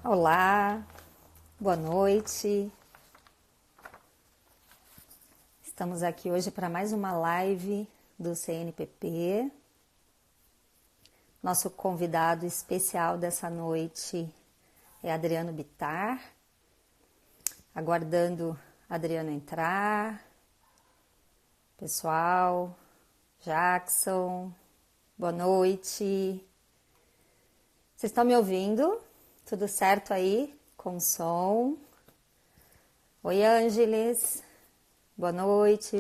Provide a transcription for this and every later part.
Olá, boa noite. Estamos aqui hoje para mais uma live do CNPP. Nosso convidado especial dessa noite é Adriano Bittar. Aguardando Adriano entrar. Pessoal, Jackson, boa noite. Vocês estão me ouvindo? Tudo certo aí com o som? Oi, Ângeles. Boa noite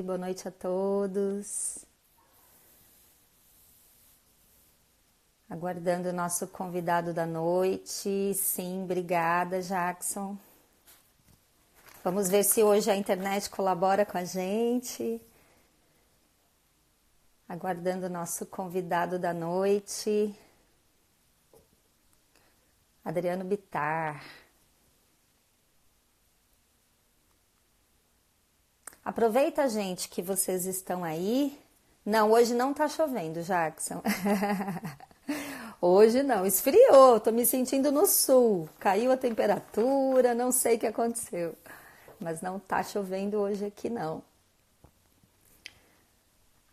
a todos. Aguardando o nosso convidado da noite. Sim, obrigada, Jackson. Vamos ver se hoje a internet colabora com a gente. Aguardando o nosso convidado da noite. Adriano Bittar. Aproveita, gente, que vocês estão aí. Não, hoje não tá chovendo, Jackson. Hoje não, esfriou, tô me sentindo no sul. Caiu a temperatura, não sei o que aconteceu. Mas não tá chovendo hoje aqui, não.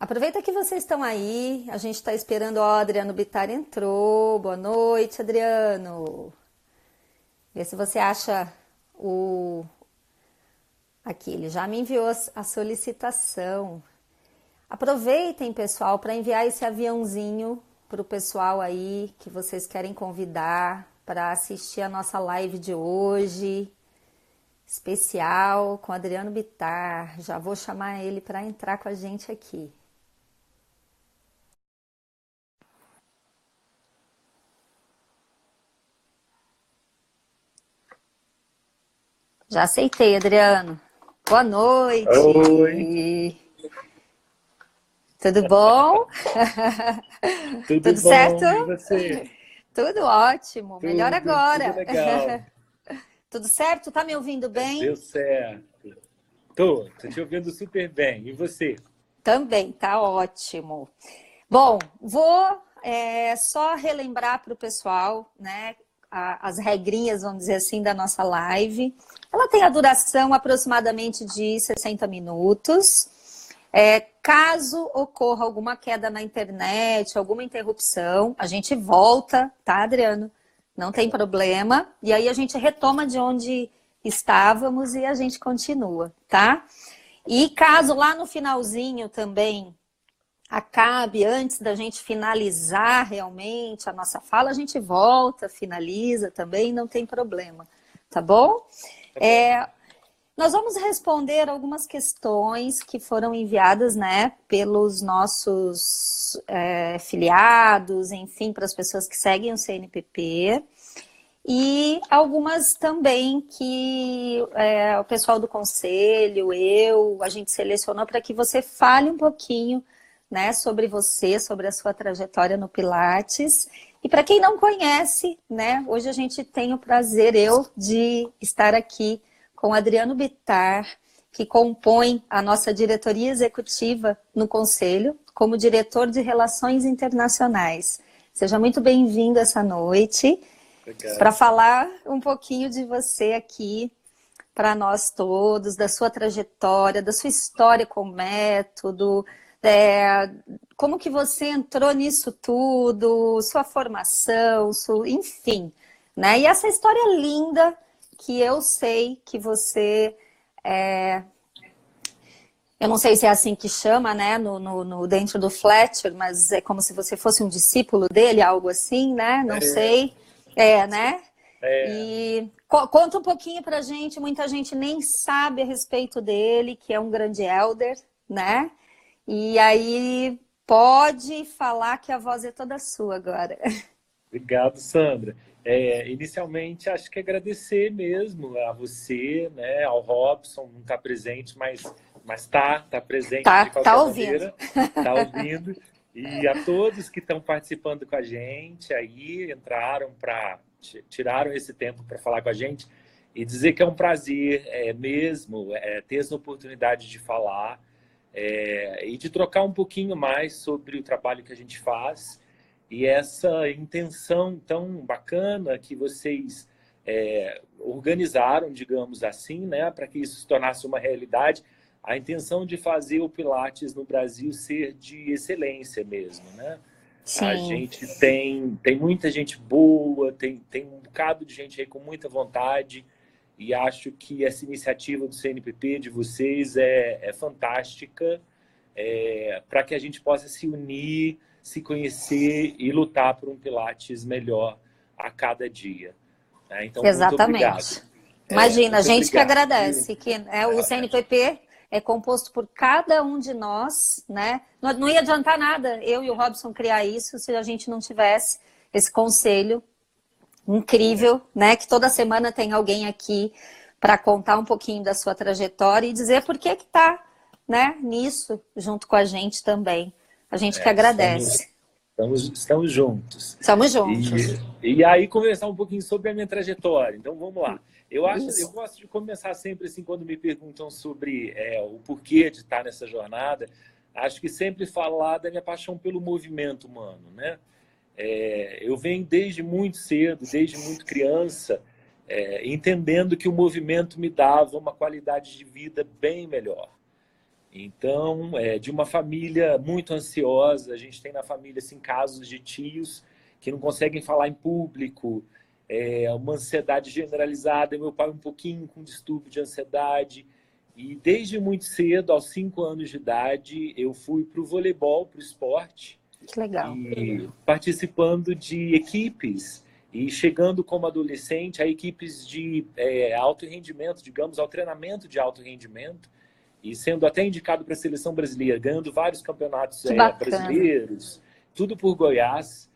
Aproveita que vocês estão aí, a gente está esperando, ó, Adriano Bittar entrou. Boa noite, Adriano. Vê se você acha o... Aqui, ele já me enviou a solicitação. Aproveitem, pessoal, para enviar esse aviãozinho para o pessoal aí que vocês querem convidar para assistir a nossa live de hoje, especial com Adriano Bittar. Já vou chamar ele para entrar com a gente aqui. Já aceitei, Adriano. Boa Oi, noite. Tudo bom? tudo Tudo certo? bom? E você? Tudo ótimo. Melhor Tudo agora. legal. Tudo certo? Tá me ouvindo Deu bem? certo. Tô te ouvindo super bem. E você? Também, tá ótimo. Bom, vou só relembrar para o pessoal, né, as regrinhas, vamos dizer assim, da nossa live. Ela tem a duração aproximadamente de 60 minutos. Caso ocorra alguma queda na internet, alguma interrupção, a gente volta, tá, Adriano? Não Tá tem bom. problema. E aí a gente retoma de onde estávamos e a gente continua, tá? E caso lá no finalzinho também acabe, antes da gente finalizar realmente a nossa fala, a gente volta, finaliza também, não tem problema, tá bom? Tá bom. É, nós vamos responder algumas questões que foram enviadas, né, pelos nossos filiados, enfim, para as pessoas que seguem o CNPP. E algumas também que o pessoal do conselho, a gente selecionou para que você fale um pouquinho, né, sobre você, sobre a sua trajetória no Pilates. E para quem não conhece, né, hoje a gente tem o prazer, de estar aqui com o Adriano Bittar, que compõe a nossa diretoria executiva no conselho, como diretor de Relações Internacionais. Seja muito bem-vindo essa noite para Obrigado. falar um pouquinho de você aqui para nós todos, da sua trajetória, da sua história com o método, como que você entrou nisso tudo, sua formação, enfim, né? E essa história linda que eu sei que você eu não sei se é assim que chama, né, dentro do Fletcher, mas é como se você fosse um discípulo dele, algo assim, né? Não É, sei. Né? é, E conta um pouquinho pra gente, muita gente nem sabe a respeito dele, que é um grande elder, né? E aí pode falar que a voz é toda sua agora. Obrigado, Sandra. Inicialmente, acho que agradecer mesmo a você, né, ao Robson, não está presente, mas tá presente de Tá qualquer ouvindo? maneira, tá ouvindo. E a todos que estão participando com a gente aí, tiraram esse tempo para falar com a gente e dizer que é um prazer mesmo ter essa oportunidade de falar e de trocar um pouquinho mais sobre o trabalho que a gente faz e essa intenção tão bacana que vocês organizaram, digamos assim, né, para que isso se tornasse uma realidade, a intenção de fazer o Pilates no Brasil ser de excelência mesmo, né? A Sim, gente tem muita gente boa, tem um bocado de gente aí com muita vontade, e acho que essa iniciativa do CNPP, de vocês, é fantástica, para que a gente possa se unir, se conhecer e lutar por um Pilates melhor a cada dia. Né? Então, muito obrigado. exatamente. Imagina, a Muito gente que obrigado, viu? agradece, que o CNPP é composto por cada um de nós, né? Não ia adiantar nada eu e o Robson criar isso se a gente não tivesse esse conselho incrível, né? Que toda semana tem alguém aqui para contar um pouquinho da sua trajetória e dizer por que está, né, nisso junto com a gente também. A gente que agradece. Estamos juntos. Estamos juntos. E aí conversar um pouquinho sobre a minha trajetória. Então vamos lá. Eu Isso. gosto de começar sempre assim quando me perguntam sobre o porquê de estar nessa jornada. Acho que sempre falar da minha paixão pelo movimento humano, né? Eu venho desde muito cedo, desde muito criança, entendendo que o movimento me dava uma qualidade de vida bem melhor. Então, de uma família muito ansiosa, a gente tem na família assim, casos de tios que não conseguem falar em público, uma ansiedade generalizada, meu pai um pouquinho com distúrbio de ansiedade. E desde muito cedo, aos 5 anos de idade, eu fui para o voleibol, para o esporte, Que legal. e participando de equipes e chegando como adolescente a equipes de alto rendimento, digamos, ao treinamento de alto rendimento, e sendo até indicado para a seleção brasileira, ganhando vários campeonatos Que bacana. brasileiros, tudo por Goiás,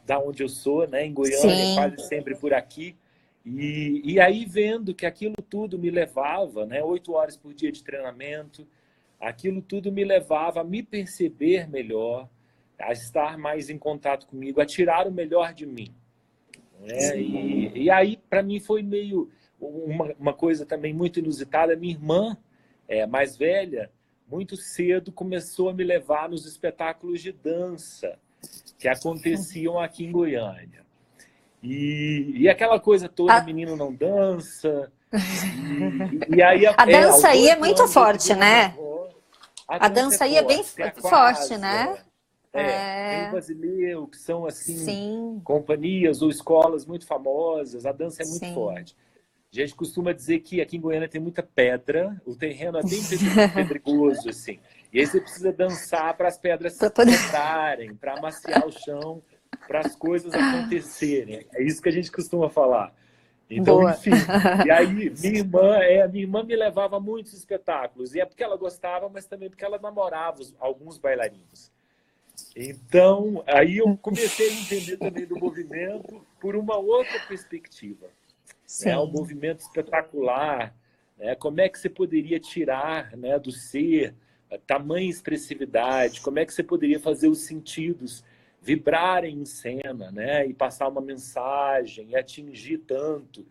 da onde eu sou, né, em Goiânia, Sim. quase sempre por aqui. E aí vendo que aquilo tudo me levava, né, 8 horas por dia de treinamento, aquilo tudo me levava a me perceber melhor, a estar mais em contato comigo, a tirar o melhor de mim. Né? E aí, para mim, foi meio uma coisa também muito inusitada. Minha irmã, mais velha, muito cedo começou a me levar nos espetáculos de dança que aconteciam aqui em Goiânia. E aquela coisa toda, A, menino não dança. E aí, a dança aos aí é 8 muito anos, eu forte, liguei para minha né? avó. A A dança é dança aí é bem forte, tem a forte, né? Quasa, tem o É, Basileu, que são, assim, sim, companhias ou escolas muito famosas. A dança é muito sim. forte. A gente costuma dizer que aqui em Goiânia tem muita pedra, o terreno é bem pedregoso, assim. E aí você precisa dançar para as Pra pedras poder... quebrarem, para amaciar o chão, para as coisas acontecerem. É isso que a gente costuma falar. Então, Boa. enfim. E aí, minha irmã me levava a muitos espetáculos. E é porque ela gostava, mas também porque ela namorava alguns bailarinos. Então, aí eu comecei a entender também do movimento por uma outra perspectiva, né? Um Sim. movimento espetacular, né? Como é que você poderia tirar, né, do ser a tamanha expressividade, como é que você poderia fazer os sentidos vibrarem em cena, né, e passar uma mensagem e atingir tanto.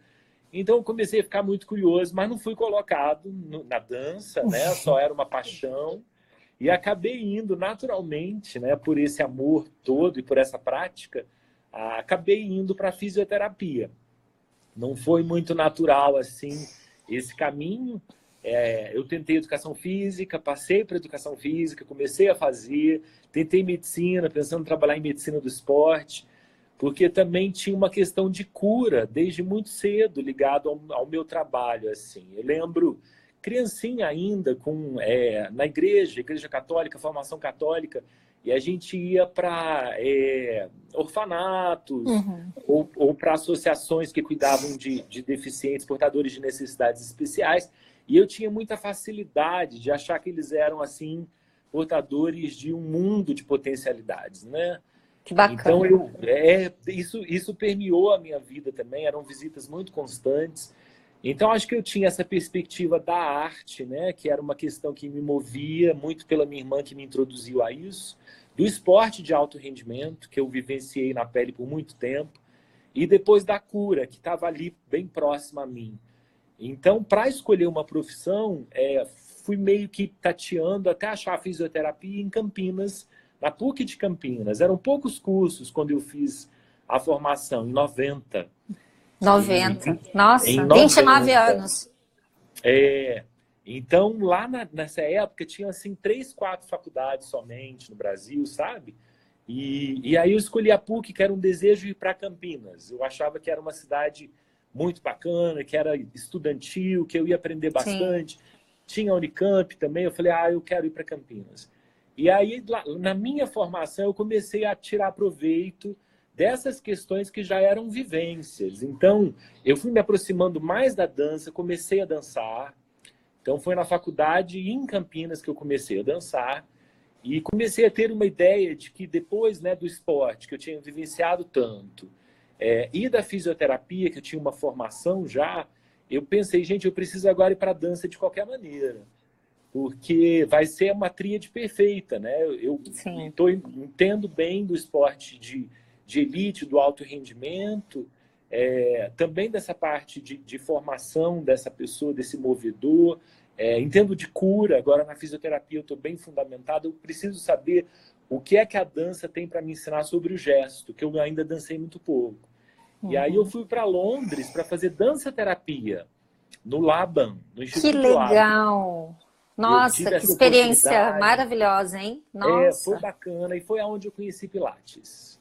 Então eu comecei a ficar muito curioso, mas não fui colocado na dança, né, só era uma paixão, e acabei indo naturalmente, né, por esse amor todo e por essa prática, acabei indo para a fisioterapia. Não foi muito natural assim esse caminho. Eu tentei educação física, passei para educação física, comecei a fazer, tentei medicina, pensando em trabalhar em medicina do esporte, porque também tinha uma questão de cura desde muito cedo ligado ao meu trabalho. Assim, eu lembro criancinha ainda na igreja católica, formação católica, e a gente ia para orfanatos Uhum. ou para associações que cuidavam de deficientes, portadores de necessidades especiais. E eu tinha muita facilidade de achar que eles eram assim portadores de um mundo de potencialidades, né? Que Então bacana. isso permeou a minha vida também. Eram visitas muito constantes. Então acho que eu tinha essa perspectiva da arte, né? Que era uma questão que me movia muito pela minha irmã que me introduziu a isso, do esporte de alto rendimento que eu vivenciei na pele por muito tempo e depois da cura que estava ali bem próxima a mim. Então, para escolher uma profissão, fui meio que tateando até achar a fisioterapia em Campinas, na PUC de Campinas. Eram poucos cursos quando eu fiz a formação, em 90. 90. Em Nossa, 29 90. anos. É, então, lá nessa época, tinha assim 3, 4 faculdades somente no Brasil, sabe? E aí eu escolhi a PUC, que era um desejo de ir para Campinas. Eu achava que era uma cidade muito bacana, que era estudantil, que eu ia aprender Sim. bastante. Tinha a Unicamp também, eu falei, eu quero ir para Campinas. E aí, na minha formação, eu comecei a tirar proveito dessas questões que já eram vivências. Então, eu fui me aproximando mais da dança, comecei a dançar. Então, foi na faculdade em Campinas que eu comecei a dançar. E comecei a ter uma ideia de que depois, né, do esporte, que eu tinha vivenciado tanto, e da fisioterapia, que eu tinha uma formação já, eu pensei, gente, eu preciso agora ir para a dança de qualquer maneira, porque vai ser uma tríade perfeita, né? Eu Sim. entendo bem do esporte de elite, do alto rendimento, também dessa parte de formação dessa pessoa, desse movedor, entendo de cura. Agora na fisioterapia eu estou bem fundamentado, eu preciso saber o que é que a dança tem para me ensinar sobre o gesto, que eu ainda dancei muito pouco. E aí eu fui para Londres para fazer dança-terapia no Laban, no Que Instituto Laban. legal! Eu Nossa, tive que essa experiência oportunidade, maravilhosa, hein? foi Nossa, bacana, e foi aonde eu conheci Pilates.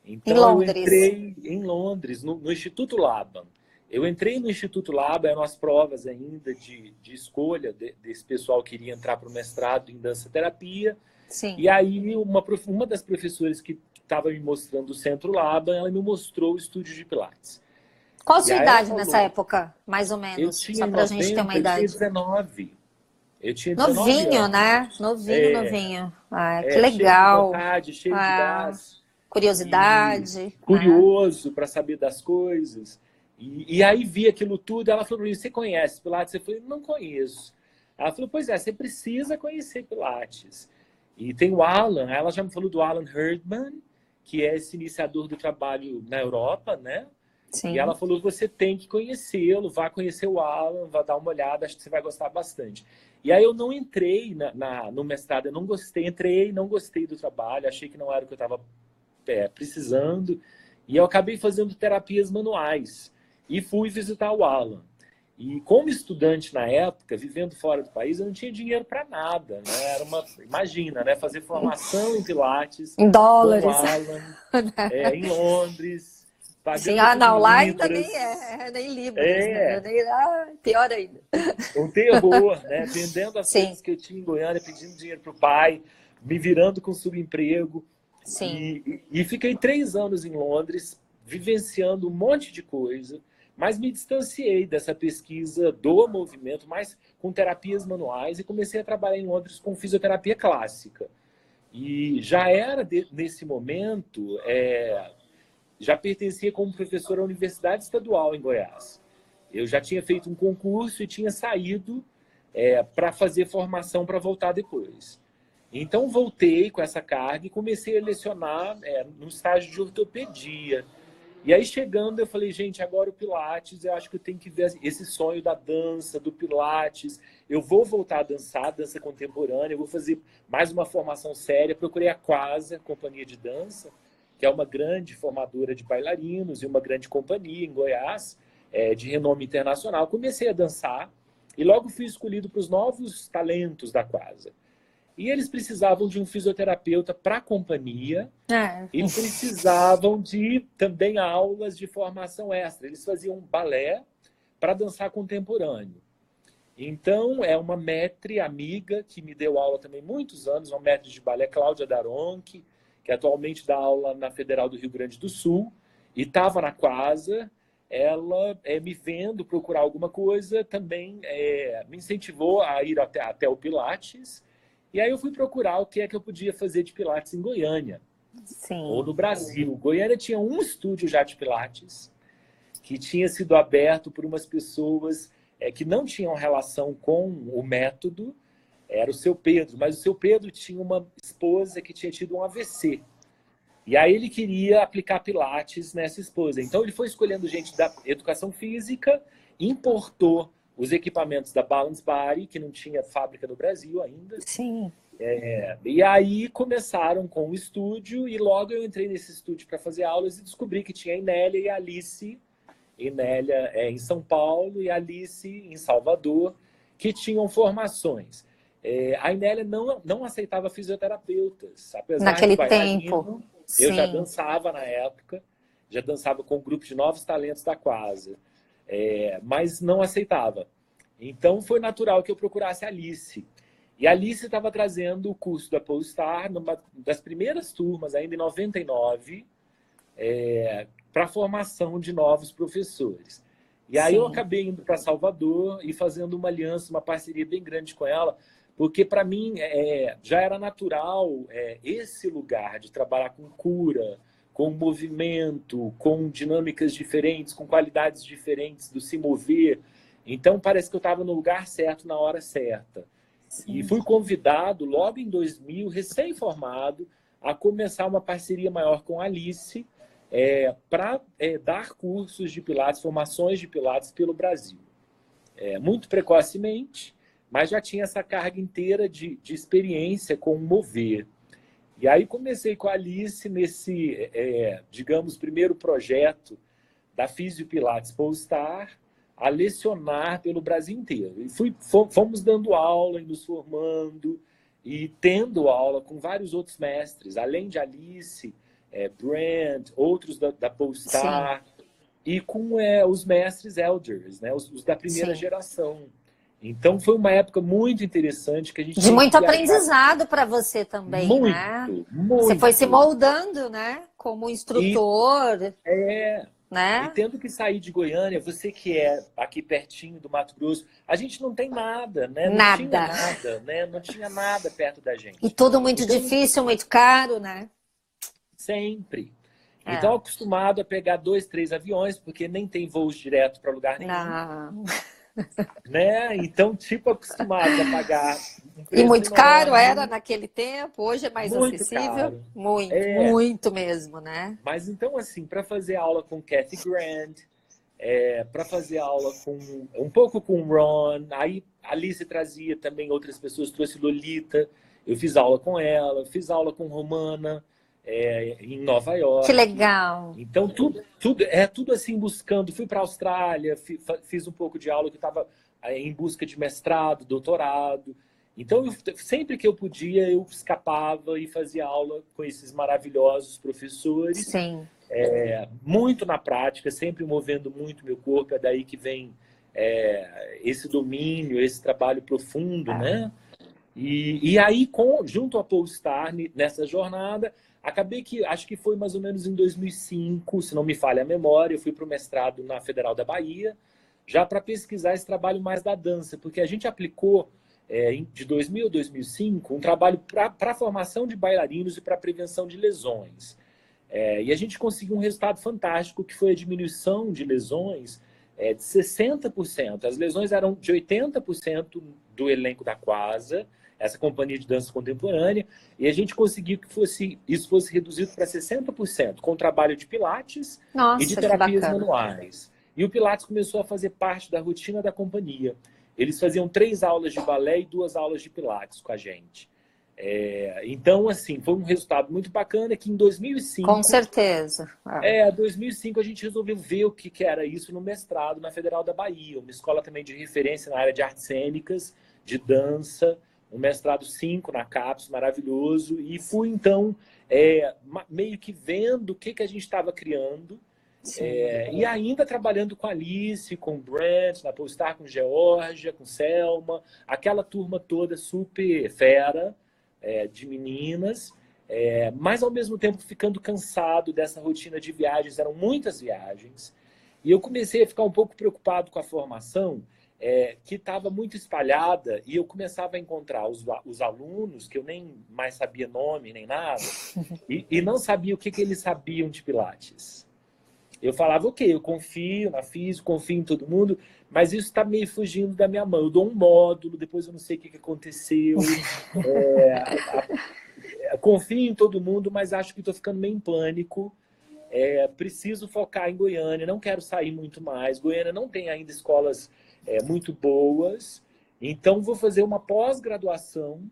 em Então eu Londres. entrei em Londres, no Instituto Laban. Eu entrei no Instituto Laban, eram as provas ainda de escolha desse pessoal que iria entrar para o mestrado em dança-terapia. Sim. E aí uma das professoras que estava me mostrando o Centro Laban, ela me mostrou o estúdio de Pilates. Qual a E sua aí ela idade nessa falou, época, mais ou eu menos? tinha Só em pra gente ter uma 90, eu tinha idade. 19. Eu tinha 19 Novinho, anos. né? Novinho, novinho. Ah, que Cheio de legal. vontade, cheio de Ah, gás. E curiosidade, né? curioso para saber das coisas. E aí vi aquilo tudo, ela falou para mim, você conhece Pilates? Eu falei, não conheço. Ela falou, pois é, você precisa conhecer Pilates. E tem o Alan, ela já me falou do Alan Herdman, que é esse iniciador do trabalho na Europa, né? E ela Sim. falou, você tem que conhecê-lo, vá conhecer o Alan, vá dar uma olhada, acho que você vai gostar bastante. E aí eu não entrei no mestrado, eu não gostei, entrei, não gostei do trabalho, achei que não era o que eu estava precisando, e eu acabei fazendo terapias manuais e fui visitar o Alan. E como estudante na época, vivendo fora do país, eu não tinha dinheiro para nada, né? Imagina, né? Fazer formação em Pilates Em com o dólares. Alan, em Londres, Sim, pagando tudo não, em lá ainda nem libras. nem libras, né? Pior ainda. Um terror, né? Vendendo as Sim, coisas que eu tinha em Goiânia, pedindo dinheiro para o pai, me virando com subemprego. sim. E fiquei 3 anos em Londres, vivenciando um monte de coisa, mas me distanciei dessa pesquisa do movimento, mais com terapias manuais, e comecei a trabalhar em Londres com fisioterapia clássica. E já era, nesse momento, já pertencia como professor à Universidade Estadual em Goiás. Eu já tinha feito um concurso e tinha saído para fazer formação para voltar depois. Então, voltei com essa carga e comecei a lecionar no estágio de ortopedia. E aí, chegando, eu falei, gente, agora o Pilates, eu acho que eu tenho que ver esse sonho da dança, do Pilates. Eu vou voltar a dançar, dança contemporânea, eu vou fazer mais uma formação séria. Procurei a Quasa, companhia de dança, que é uma grande formadora de bailarinos e uma grande companhia em Goiás, de renome internacional. Comecei a dançar e logo fui escolhido para os novos talentos da Quasa. E eles precisavam de um fisioterapeuta para a companhia É. e precisavam de também aulas de formação extra. Eles faziam balé para dançar contemporâneo. Então, é uma maître amiga que me deu aula também muitos anos, uma maître de balé, Cláudia Daronchi, que atualmente dá aula na Federal do Rio Grande do Sul, e estava na Quasa. Ela, me vendo procurar alguma coisa, também me incentivou a ir até o Pilates. E aí eu fui procurar o que é que eu podia fazer de Pilates em Goiânia, ou Sim. no Brasil. Goiânia tinha um estúdio já de Pilates, que tinha sido aberto por umas pessoas que não tinham relação com o método, era o seu Pedro, mas o seu Pedro tinha uma esposa que tinha tido um AVC. E aí ele queria aplicar Pilates nessa esposa. Então ele foi escolhendo gente da educação física, importou os equipamentos da Balance Body, que não tinha fábrica no Brasil ainda. Sim. E aí começaram com o estúdio, e logo eu entrei nesse estúdio para fazer aulas e descobri que tinha a Inélia e a Alice, e Nélia em São Paulo e Alice em Salvador, que tinham formações. A Nélia não aceitava fisioterapeutas, apesar de Naquele tempo. bailarino, eu já Sim, dançava na época, já dançava com um grupo de novos talentos da Quasa, mas não aceitava. Então foi natural que eu procurasse a Alice. E a Alice estava trazendo o curso da Polestar, numa das primeiras turmas, ainda em 99, para a formação de novos professores. E aí eu sim, acabei indo para Salvador e fazendo uma aliança, uma parceria bem grande com ela, porque para mim já era natural esse lugar de trabalhar com cura, com movimento, com dinâmicas diferentes, com qualidades diferentes do se mover. Então parece que eu estava no lugar certo, na hora certa. E sim. fui convidado, logo em 2000, recém-formado, a começar uma parceria maior com a Alice para dar cursos de Pilates, formações de Pilates pelo Brasil. Muito precocemente, mas já tinha essa carga inteira de experiência com o mover. E aí comecei com a Alice nesse, digamos, primeiro projeto da Físio Pilates Polestar, a lecionar pelo Brasil inteiro. E fomos dando aula e nos formando e tendo aula com vários outros mestres, além de Alice, Brand, outros da Sim, Polestar, e com os mestres elders, né, os da primeira sim. geração. Então foi uma época muito interessante que a gente De tinha que muito viajar aprendizado para você também, né? muito, Você foi se muito. moldando, né? Como E instrutor, é, e né? tendo que sair de Goiânia, você que é aqui pertinho do Mato Grosso, a gente não tem nada, né? Não tinha Nada. nada, né? Não tinha nada perto da E gente. tudo muito Então, difícil, muito caro, né? sempre. Então, É. acostumado a pegar 2, 3 aviões, porque nem tem voos direto para lugar nenhum, Não. né? Então, tipo, acostumados a pagar um E preço muito caro era enorme, naquele tempo, hoje é mais muito acessível? caro. Muito, É, muito mesmo, né? mas então, assim, para fazer aula com Kathy Grant, para fazer aula com um pouco com o Ron. Aí a Alice trazia também outras pessoas, trouxe Lolita. Eu fiz aula com ela, fiz aula com Romana em Nova Que York. legal. Então tudo assim buscando. Fui para a Austrália, fiz um pouco de aula que estava em busca de mestrado, doutorado. Então sempre que eu podia eu escapava e fazia aula com esses maravilhosos professores Sim. muito na prática, sempre movendo muito meu corpo, é daí que vem esse domínio, esse trabalho profundo, É. né? E aí, junto a Polestar, nessa jornada, acabei que, acho que foi mais ou menos em 2005, se não me falha a memória, eu fui para o mestrado na Federal da Bahia, já para pesquisar esse trabalho mais da dança, porque a gente aplicou, de 2000 a 2005, um trabalho para a formação de bailarinos e para a prevenção de lesões. E a gente conseguiu um resultado fantástico, que foi a diminuição de lesões de 60%. As lesões eram de 80% do elenco da Quasa, essa companhia de dança contemporânea, e a gente conseguiu que isso fosse reduzido para 60%, com trabalho de pilates e de Nossa, que terapias bacana. manuais. E o pilates começou a fazer parte da rotina da companhia. Eles faziam 3 aulas de balé e 2 aulas de pilates com a gente. Então, assim, foi um resultado muito bacana que em Com 2005, certeza. É. 2005 a gente resolveu ver o que era isso no mestrado na Federal da Bahia, uma escola também de referência na área de artes cênicas, de dança, um mestrado 5 na CAPES, maravilhoso, e fui então meio que vendo o que a gente estava criando, Sim. e ainda trabalhando com a Alice, com o Brent, na Polestar, com Georgia, com Selma, aquela turma toda super fera, de meninas, mas ao mesmo tempo ficando cansado dessa rotina de viagens, eram muitas viagens, e eu comecei a ficar um pouco preocupado com a formação, que estava muito espalhada, e eu começava a encontrar os alunos, que eu nem mais sabia nome nem nada, e não sabia o que eles sabiam de Pilates. Eu falava, ok, eu confio na física, confio em todo mundo, mas isso está meio fugindo da minha mão. Eu dou um módulo, depois eu não sei o que aconteceu. Confio em todo mundo, mas acho que estou ficando meio em pânico. Preciso focar em Goiânia, não quero sair muito mais. Goiânia não tem ainda escolas muito boas, então vou fazer uma pós-graduação,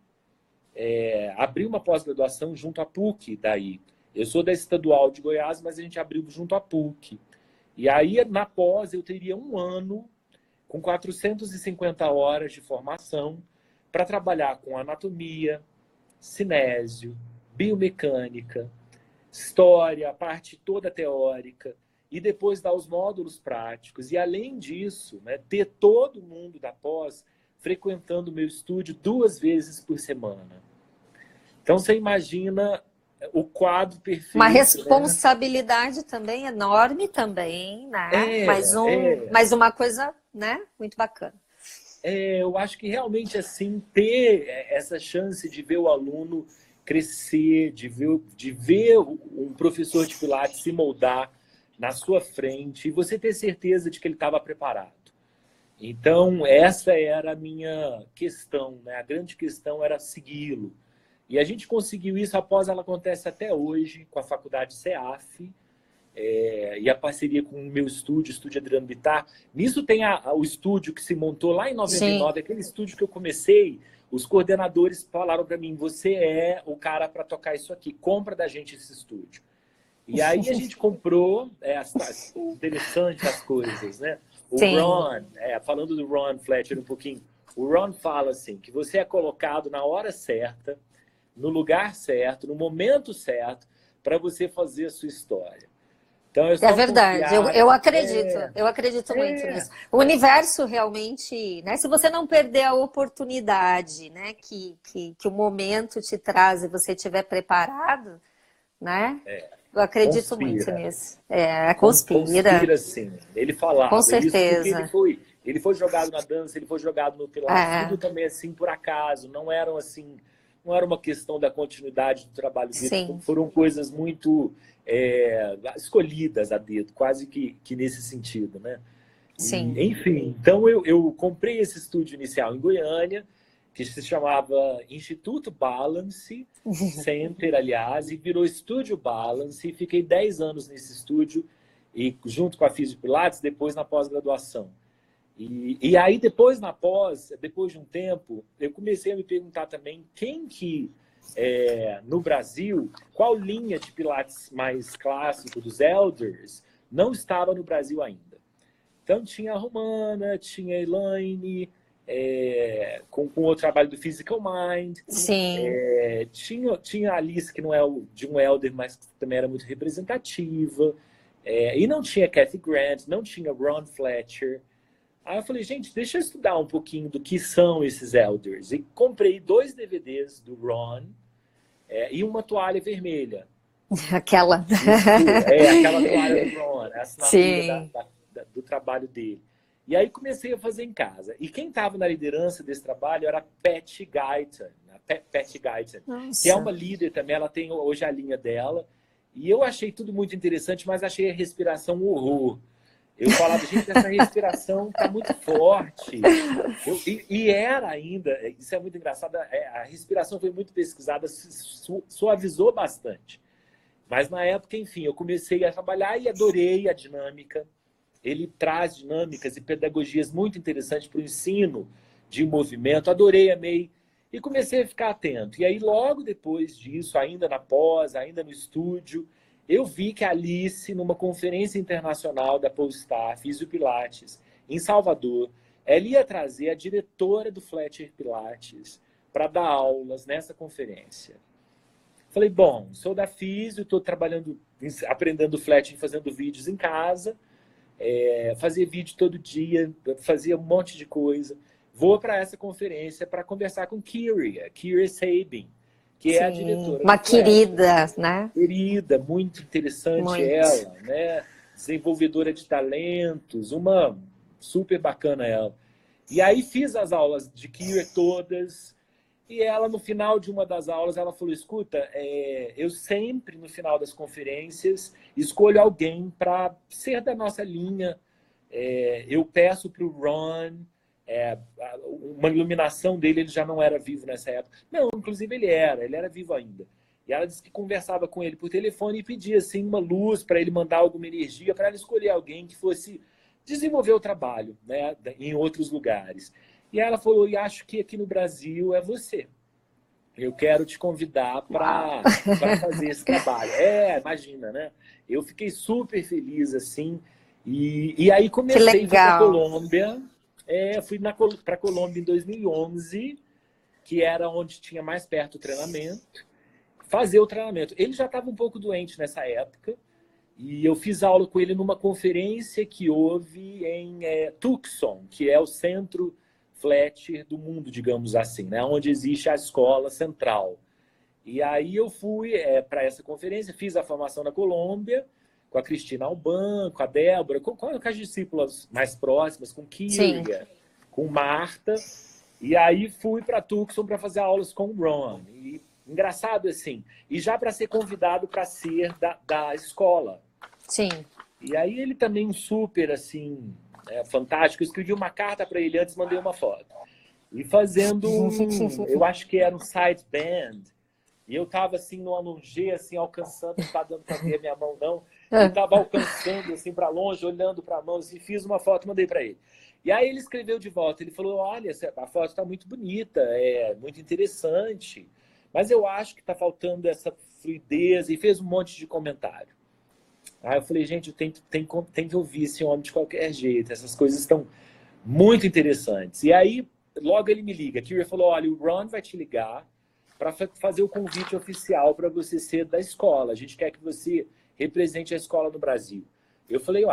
abrir uma pós-graduação junto à PUC daí. Eu sou da Estadual de Goiás, mas a gente abriu junto à PUC. E aí, na pós, eu teria um ano com 450 horas de formação para trabalhar com anatomia, cinésio, biomecânica, história, a parte toda teórica, e depois dar os módulos práticos. E, além disso, né, ter todo mundo da pós frequentando o meu estúdio 2 vezes por semana. Então, você imagina o quadro perfeito. Uma né? responsabilidade também enorme também, né? É. Mas uma coisa, né? Muito bacana. Eu acho que realmente assim ter essa chance de ver o aluno crescer, de ver um professor de Pilates se moldar na sua frente e você ter certeza de que ele estava preparado. Então, essa era a minha questão, né? A grande questão era segui-lo. E a gente conseguiu isso, após ela acontece até hoje, com a faculdade CEAF, e a parceria com o meu estúdio, Estúdio Adriano Bittar. Nisso tem o estúdio que se montou lá em 99, aquele estúdio que eu comecei, os coordenadores falaram para mim, você é o cara para tocar isso aqui, compra da gente esse estúdio. E aí a gente comprou, interessante as coisas, né? O Ron, falando do Ron Fletcher um pouquinho, o Ron fala assim, que você é colocado na hora certa, no lugar certo, no momento certo, para você fazer a sua história. Então, é verdade, eu acredito muito nisso. O universo realmente, né? Se você não perder a oportunidade, né, que o momento te traz e você estiver preparado, né? Eu acredito muito nisso. Conspira. Sim. Ele falava com isso certeza. porque ele foi jogado na dança, ele foi jogado no Pilates, tudo também assim por acaso, não era uma questão da continuidade do trabalho dele, Sim. Foram coisas muito escolhidas a dedo, quase que nesse sentido, né? Sim. E, enfim, então eu comprei esse estúdio inicial em Goiânia, que se chamava Instituto Balance Center, aliás, e virou Estúdio Balance, e fiquei 10 anos nesse estúdio, e junto com a Fisio Pilates, depois na pós-graduação. E aí, depois na pós, depois de um tempo, eu comecei a me perguntar também quem que, no Brasil, qual linha de Pilates mais clássico dos Elders não estava no Brasil ainda. Então, tinha a Romana, tinha a Elaine, com o trabalho do Physical Mind. Sim. Tinha a Alice, que não é de um Elder, mas que também era muito representativa. E não tinha Kathy Grant, não tinha Ron Fletcher. Aí eu falei, gente, deixa eu estudar um pouquinho do que são esses Elders. E comprei 2 DVDs do Ron e uma toalha vermelha. Aquela. Aquela toalha do Ron, a assinatura do trabalho dele. E aí comecei a fazer em casa. E quem estava na liderança desse trabalho era a Patty Guyton, que é uma líder também, ela tem hoje a linha dela. E eu achei tudo muito interessante, mas achei a respiração um horror. Eu falava, gente, essa respiração está muito forte. E era ainda, isso é muito engraçado, a respiração foi muito pesquisada, suavizou bastante. Mas na época, enfim, eu comecei a trabalhar e adorei a dinâmica. Ele traz dinâmicas e pedagogias muito interessantes para o ensino de movimento. Adorei, amei. E comecei a ficar atento. E aí, logo depois disso, ainda na pós, ainda no estúdio, eu vi que a Alice, numa conferência internacional da Polestar, Fisio Pilates, em Salvador, ela ia trazer a diretora do Fletcher Pilates para dar aulas nessa conferência. Falei, bom, sou da Fisio, estou trabalhando, aprendendo Fletcher, fazendo vídeos em casa, fazia vídeo todo dia, fazia um monte de coisa. Vou para essa conferência para conversar com Kyria Sabin, que é a diretora. Uma querida, né? Querida, muito interessante ela, né? Desenvolvedora de talentos, uma super bacana ela. E aí fiz as aulas de Kyria todas, e ela, no final de uma das aulas, ela falou, escuta, eu sempre, no final das conferências, escolho alguém para ser da nossa linha. Eu peço para o Ron, uma iluminação dele, ele já não era vivo nessa época. Não, inclusive ele era vivo ainda. E ela disse que conversava com ele por telefone e pedia assim, uma luz para ele mandar alguma energia, para ela escolher alguém que fosse desenvolver o trabalho, né, em outros lugares. E ela falou, e acho que aqui no Brasil é você. Eu quero te convidar para fazer esse trabalho. Imagina, né? Eu fiquei super feliz, assim. E aí Que comecei, fui para legal. Colômbia, fui para Colômbia em 2011, que era onde tinha mais perto o treinamento, fazer o treinamento. Ele já estava um pouco doente nessa época, e eu fiz aula com ele numa conferência que houve em Tucson, que é o centro Fletcher do mundo, digamos assim, né? Onde existe a escola central. E aí eu fui para essa conferência, fiz a formação na Colômbia, com a Cristina Alban, com a Débora, com as discípulas mais próximas, com Sim. Kyria, com Marta. E aí fui para Tucson para fazer aulas com o Ron. E, engraçado assim, e já para ser convidado para ser da escola. Sim. E aí ele também um super assim, fantástico. Eu escrevi uma carta para ele antes, mandei uma foto. E fazendo eu acho que era um side band. E eu tava assim no alongê, assim, alcançando, não tá dando para ver a minha mão não. Eu tava alcançando assim para longe, olhando para a mão, assim, fiz uma foto, mandei para ele. E aí ele escreveu de volta, ele falou: "Olha, a foto está muito bonita, é muito interessante, mas eu acho que está faltando essa fluidez", e fez um monte de comentário. Aí eu falei: "Gente, tem que ouvir esse homem de qualquer jeito, essas coisas estão muito interessantes". E aí logo ele me liga, Kyria falou: "Olha, o Ron vai te ligar para fazer o convite oficial para você ser da escola. A gente quer que você represente a escola no Brasil". Eu falei: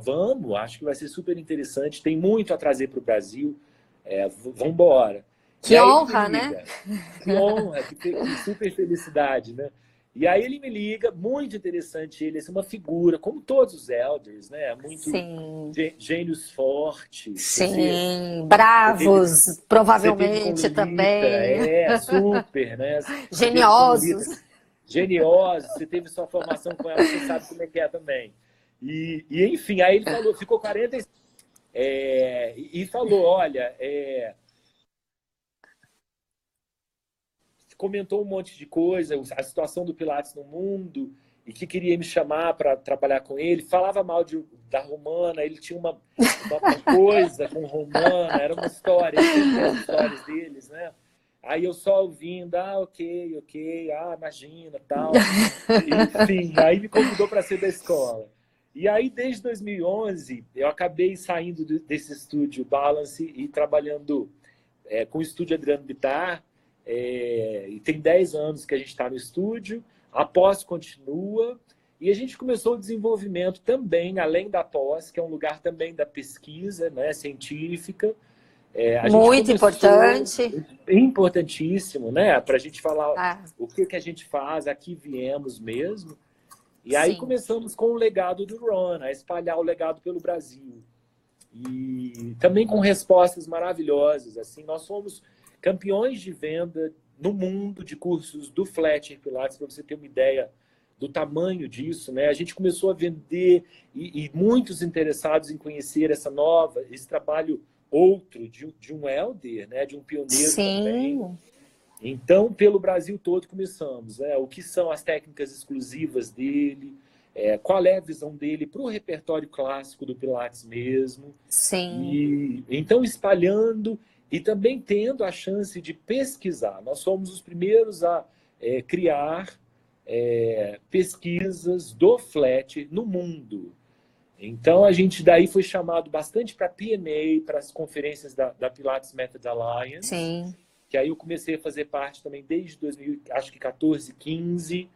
vamos, acho que vai ser super interessante, tem muito a trazer para o Brasil, vamos embora. E Que aí ele me honra, né? liga, que honra, que super felicidade, né? E aí ele me liga, muito interessante ele, é uma figura, como todos os elders, né? Muito Sim. gênios fortes. Sim. Você Bravos, teve com provavelmente Lolita, também. super, né? Você teve com Lolita, Geniosos. geniosa, você teve sua formação com ela, você sabe como é que é também. E enfim, aí ele falou, ficou 40 e falou: "Olha, comentou um monte de coisa, a situação do Pilates no mundo, e que queria me chamar para trabalhar com ele. Falava mal da Romana, ele tinha uma coisa com Romana, era uma história, ele sempre tem as histórias deles, né? Aí eu só ouvindo, ok, imagina, tal. Enfim, aí me convidou para ser da escola. E aí, desde 2011, eu acabei saindo desse estúdio Balance e trabalhando com o estúdio Adriano Bittar. E tem 10 anos que a gente está no estúdio, a pós continua, e a gente começou o desenvolvimento também, além da pós, que é um lugar também da pesquisa, né, científica. A gente Muito começou, importante. importantíssimo, né, para a gente falar Ah, o que a gente faz, aqui viemos mesmo. E aí sim. começamos com o legado do Ron, a espalhar o legado pelo Brasil. E também com respostas maravilhosas. Assim, nós somos campeões de venda no mundo de cursos do Fletcher Pilates, para você ter uma ideia do tamanho disso, né? A gente começou a vender e muitos interessados em conhecer esse trabalho outro de um elder, né? De um pioneiro também. Sim. Então, pelo Brasil todo começamos, né? O que são as técnicas exclusivas dele, qual é a visão dele para o repertório clássico do Pilates mesmo. Sim. E então espalhando e também tendo a chance de pesquisar. Nós somos os primeiros a criar pesquisas do Fletcher no mundo. Então a gente daí foi chamado bastante para PNA, para as conferências da Pilates Method Alliance, Sim. que aí eu comecei a fazer parte também desde 2000, acho que 14, 15,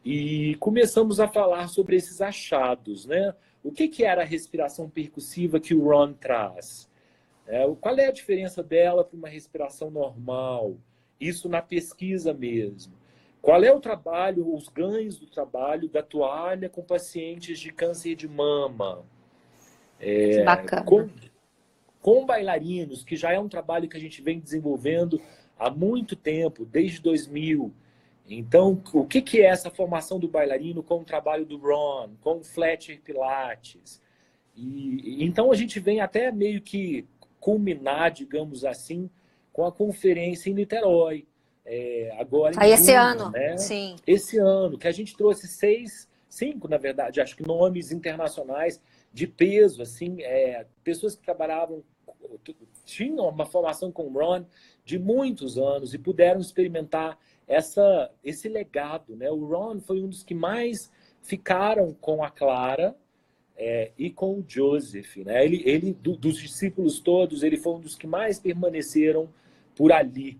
e começamos a falar sobre esses achados, né? O que era a respiração percussiva que o Ron traz? Qual é a diferença dela para uma respiração normal? Isso na pesquisa mesmo. Qual é o trabalho, os ganhos do trabalho da toalha com pacientes de câncer de mama? Que Com, bacana. com bailarinos, que já é um trabalho que a gente vem desenvolvendo há muito tempo, desde 2000. Então, o que é essa formação do bailarino com o trabalho do Ron, com o Fletcher Pilates? Então a gente vem até meio que culminar, digamos assim, com a conferência em Niterói, agora em Aí esse junho, ano, né? sim. Esse ano, que a gente trouxe cinco, na verdade, acho que nomes internacionais de peso, assim, pessoas que trabalhavam, tinham uma formação com o Ron de muitos anos e puderam experimentar esse legado, né? O Ron foi um dos que mais ficaram com a Clara, e com o Joseph, né? Dos discípulos todos, ele foi um dos que mais permaneceram por ali,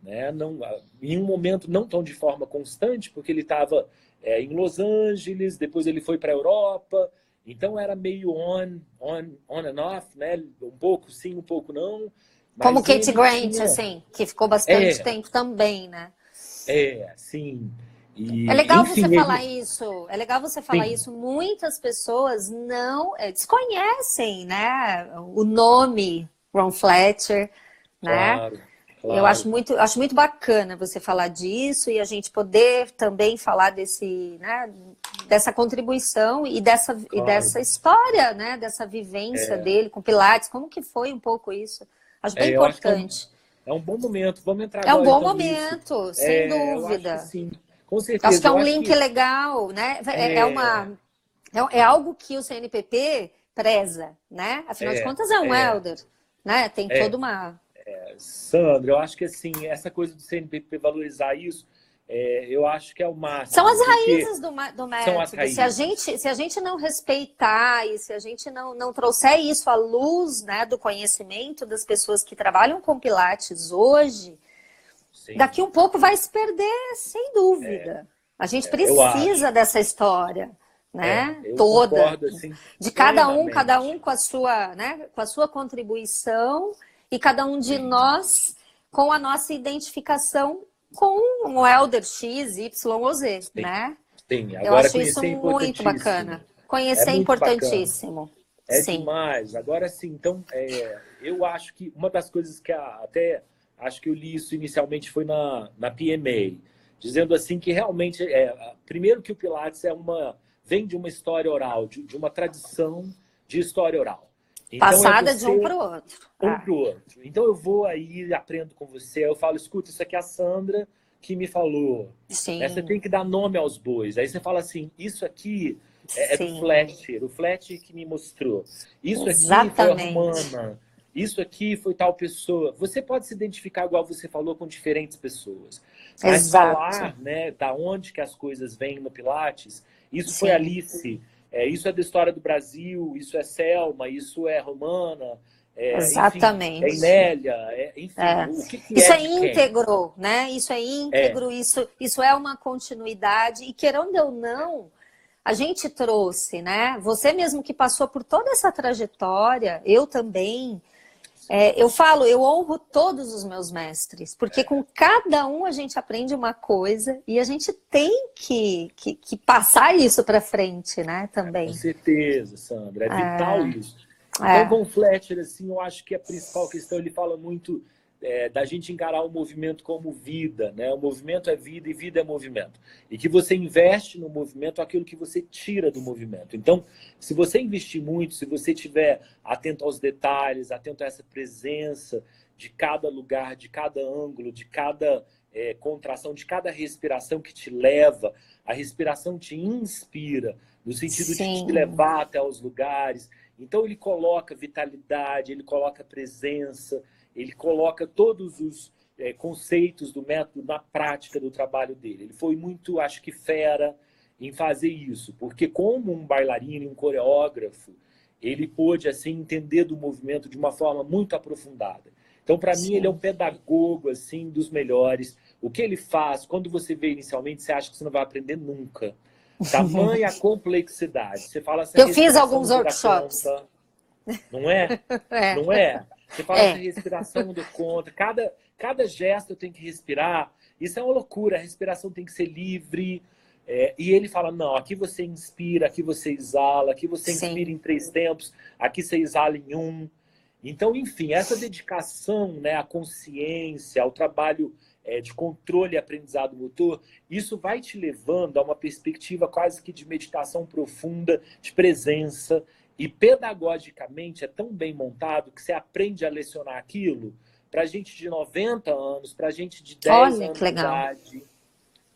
né? Não, em um momento não tão de forma constante, porque ele estava em Los Angeles, depois ele foi para a Europa, então era meio on and off, né? Um pouco sim, um pouco não. Como Mas Kate ele Grant, tinha... assim, que ficou bastante tempo também, né? Sim. É E, legal enfim, você falar ele... isso. É legal você falar Sim, isso. Muitas pessoas não desconhecem, né, o nome Ron Fletcher, né? claro, Eu claro, acho muito bacana você falar disso e a gente poder também falar desse, né, dessa contribuição e claro. dessa história, né, dessa vivência dele com Pilates. Como que foi um pouco isso? Acho bem Eu acho que importante. é um bom momento. Vamos entrar É um agora, bom então, nisso. momento, sem Eu acho que dúvida. sim, com Acho que certeza. é Eu um acho link que legal, né? é, É algo que o CNPP preza, né? Afinal de é, contas, é um é, elder, né? Tem toda é. uma. Sandra, eu acho que assim, essa coisa do CNPP valorizar isso, eu acho que é o São as máximo, porque raízes do são as método. raízes. Se a gente não respeitar e se a gente não trouxer isso à luz, né, do conhecimento das pessoas que trabalham com Pilates hoje, Sim, daqui um pouco vai se perder, sem dúvida. A gente eu acho. precisa dessa história, né? Eu Toda, concordo assim de cada um plenamente. com a sua, né, com a sua contribuição e cada um de Sim, nós com a nossa identificação com o Elder X, Y ou Z, sim, né? sim. Eu Agora acho isso conhecer é muito importantíssimo. bacana. É Conhecer é muito bacana. importantíssimo. É Sim. demais. Agora sim, então, eu acho que uma das coisas que até acho que eu li isso inicialmente foi na PMA, dizendo assim que realmente primeiro que o Pilates vem de uma história oral, de uma tradição de história oral. Então é Passada de um você para o outro. um para o outro. Então eu vou aí aprendo com você, eu falo, escuta, isso aqui é a Sandra que me falou. Né? Você Sim, tem que dar nome aos bois. Aí você fala assim, isso aqui é do sim. Fletcher, o Fletcher que me mostrou. Isso aqui foi a Exatamente. Romana. Isso aqui foi tal pessoa. Você pode se identificar, igual você falou, com diferentes pessoas. Mas Exato. falar, né, da onde que as coisas vêm no Pilates, isso foi Sim, Alice, isso é da história do Brasil, isso é Selma, isso é Romana, enfim, é exatamente. Inélia, enfim, É. o que Isso é é de quem? íntegro, né? Isso é É, íntegro, isso é uma continuidade. E querendo ou não, a gente trouxe, né? Você mesmo que passou por toda essa trajetória, eu também. Eu falo, eu honro todos os meus mestres, porque com cada um a gente aprende uma coisa e a gente tem que passar isso para frente, né? com Também. certeza, Sandra, é vital isso. Então, É, Von Fletcher, assim, eu acho que a principal questão, ele fala muito da gente encarar o movimento como vida, né? O movimento é vida e vida é movimento. E que você investe no movimento aquilo que você tira do movimento. Então, se você investir muito, se você estiver atento aos detalhes, atento a essa presença de cada lugar, de cada ângulo, de cada contração, de cada respiração que te leva, a respiração te inspira, no sentido de te sim, levar até os lugares. Então ele coloca vitalidade, ele coloca presença, ele coloca todos os conceitos do método na prática do trabalho dele. Ele foi muito, acho que, fera em fazer isso, porque como um bailarino e um coreógrafo, ele pôde assim entender do movimento de uma forma muito aprofundada. Então, para mim, ele é um sim. pedagogo assim dos melhores. O que ele faz, quando você vê inicialmente, você acha que você não vai aprender nunca. Tamanha complexidade. Você fala essa Eu fiz respiração alguns não dá workshops. conta, não é? É, Não é? Você fala essa é, respiração não dou conta. Cada gesto eu tenho que respirar. Isso é uma loucura. A respiração tem que ser livre. E ele fala, não, aqui você inspira, aqui você exala, aqui você inspira em sim, 3 tempos, aqui você exala em 1. Então, enfim, essa dedicação, né, à consciência, ao trabalho de controle e aprendizado motor, isso vai te levando a uma perspectiva quase que de meditação profunda, de presença, e pedagogicamente é tão bem montado que você aprende a lecionar aquilo para gente de 90 anos, para gente de 10 olha que anos de legal. idade.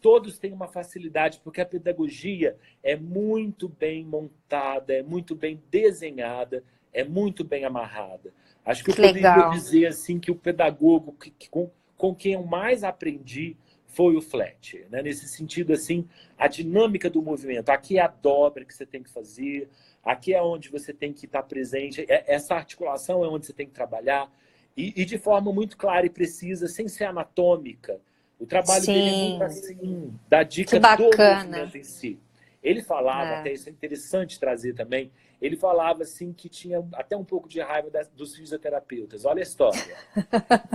Todos têm uma facilidade, porque a pedagogia é muito bem montada, é muito bem desenhada, é muito bem amarrada. Acho que eu Que poderia legal. dizer assim que o pedagogo com quem eu mais aprendi foi o Fletcher, né? Nesse sentido, assim, a dinâmica do movimento. Aqui é a dobra que você tem que fazer, aqui é onde você tem que estar presente, essa articulação é onde você tem que trabalhar, e de forma muito clara e precisa, sem ser anatômica. O trabalho dele é muito assim, da dica do movimento em si. Ele falava, até isso é interessante trazer também, ele falava assim que tinha até um pouco de raiva dos fisioterapeutas. Olha a história.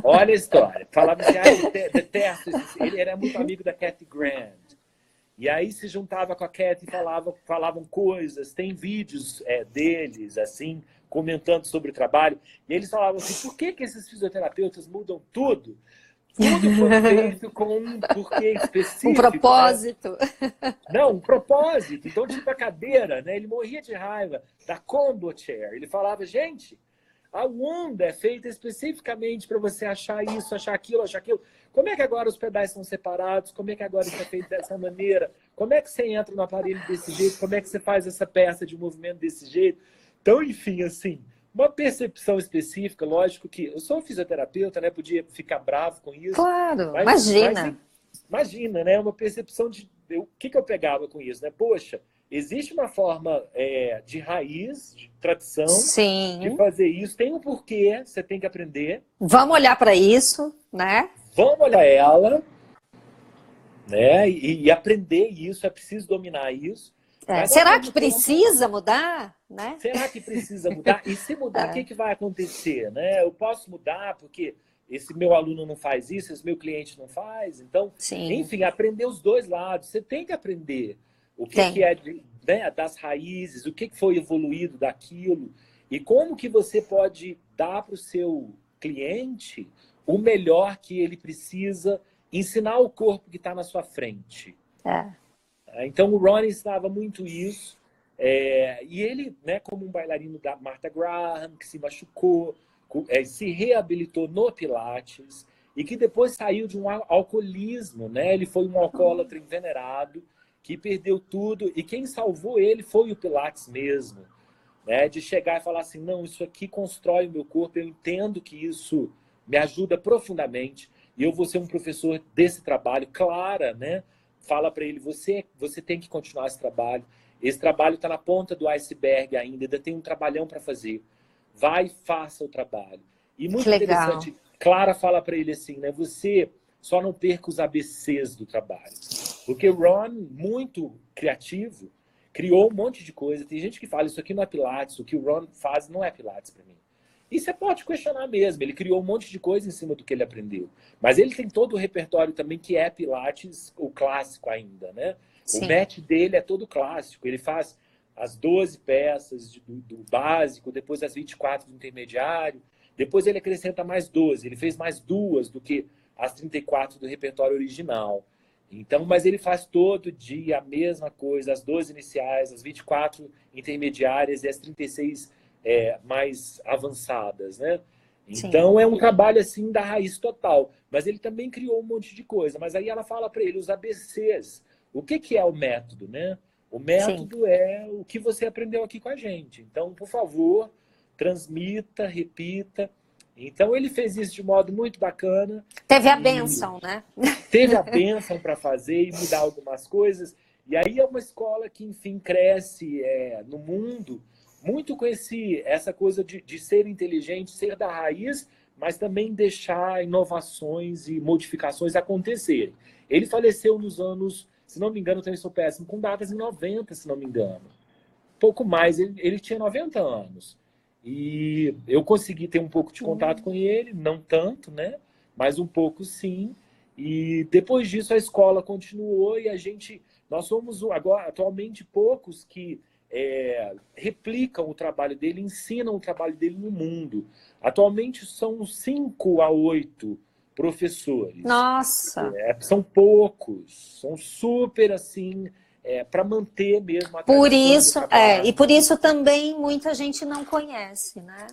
Olha a história. Falava assim, detesto esse... Ele era muito amigo da Kathy Grant. E aí se juntava com a Kathy e falavam coisas. Tem vídeos deles, assim, comentando sobre o trabalho. E eles falavam assim, por que esses fisioterapeutas mudam tudo? Tudo foi feito com um porquê específico. Um propósito. Né? Não, um propósito. Então, tipo a cadeira, né? Ele morria de raiva da combo chair. Ele falava, gente, a Wanda é feita especificamente para você achar isso, achar aquilo, achar aquilo. Como é que agora os pedais são separados? Como é que agora isso é feito dessa maneira? Como é que você entra no aparelho desse jeito? Como é que você faz essa peça de movimento desse jeito? Então, enfim, assim... Uma percepção específica, lógico que eu sou fisioterapeuta, né? Podia ficar bravo com isso. Claro, imagina. Imagina, né? Uma percepção de o que eu pegava com isso, né? Poxa, existe uma forma de raiz, de tradição, de fazer isso. Tem um porquê, você tem que aprender. Vamos olhar para isso, né? Vamos olhar ela, né? E aprender isso, é preciso dominar isso. Será que precisa mudar? Né? Será que precisa mudar? E se mudar, o que vai acontecer? Né? Eu posso mudar porque esse meu aluno não faz isso, esse meu cliente não faz. Então, enfim, aprender os dois lados. Você tem que aprender o que é das raízes, o que foi evoluído daquilo e como que você pode dar para o seu cliente o melhor que ele precisa, ensinar o corpo que está na sua frente. Então, o Ronnie ensinava muito isso. E ele, né, como um bailarino da Martha Graham, que se machucou, se reabilitou no Pilates e que depois saiu de um alcoolismo, né? Ele foi um alcoólatra invenerado que perdeu tudo e quem salvou ele foi o Pilates mesmo, né? De chegar e falar assim, não, isso aqui constrói o meu corpo, eu entendo que isso me ajuda profundamente e eu vou ser um professor desse trabalho. Clara, né? Fala para ele, você tem que continuar esse trabalho. Esse trabalho está na ponta do iceberg ainda tem um trabalhão para fazer. Vai e faça o trabalho. E muito interessante, Clara fala para ele assim, né? Você só não perca os ABCs do trabalho. Porque o Ron, muito criativo, criou um monte de coisa. Tem gente que fala, isso aqui não é Pilates, o que o Ron faz não é Pilates para mim. E você pode questionar mesmo, ele criou um monte de coisa em cima do que ele aprendeu. Mas ele tem todo o repertório também que é Pilates, o clássico ainda, né? Sim. O match dele é todo clássico, ele faz as 12 peças do básico, depois as 24 do intermediário, depois ele acrescenta mais 12, ele fez mais 2 do que as 34 do repertório original. Então, mas ele faz todo dia a mesma coisa, as 12 iniciais, as 24 intermediárias e as 36 mais avançadas, né? Então, sim, é um trabalho assim da raiz total. Mas ele também criou um monte de coisa. Mas aí ela fala para ele os ABCs. O que é o método, né? O método, sim, é o que você aprendeu aqui com a gente. Então, por favor, transmita, repita. Então, ele fez isso de modo muito bacana. Teve a bênção, né? Teve a bênção para fazer e mudar algumas coisas. E aí é uma escola que, enfim, cresce no mundo muito com essa coisa de ser inteligente, ser da raiz, mas também deixar inovações e modificações acontecerem. Ele faleceu nos anos, se não me engano, eu também sou péssimo, com datas em 90, se não me engano. Pouco mais, ele tinha 90 anos. E eu consegui ter um pouco de contato com ele, não tanto, né? Mas um pouco sim. E depois disso a escola continuou e nós somos agora atualmente poucos que replicam o trabalho dele, ensinam o trabalho dele no mundo. Atualmente são 5 a 8 professores. Nossa! São poucos, são super assim, para manter mesmo a por isso, e por isso também muita gente não conhece, né?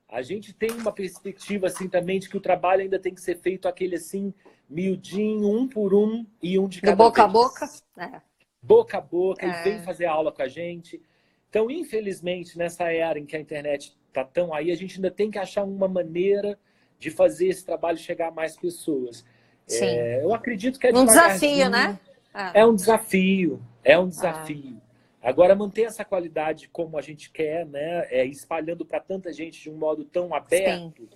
A gente tem uma perspectiva assim também de que o trabalho ainda tem que ser feito aquele assim, miudinho, um por um e um de cada vez. Boca a boca? Boca a boca, ele vem fazer aula com a gente. Então, infelizmente, nessa era em que a internet está tão aí, a gente ainda tem que achar uma maneira de fazer esse trabalho chegar a mais pessoas. Sim. Eu acredito que é Um devagarzinho. desafio, né? É um desafio, é um desafio. Agora, manter essa qualidade como a gente quer, né? Espalhando para tanta gente de um modo tão Sim. aberto,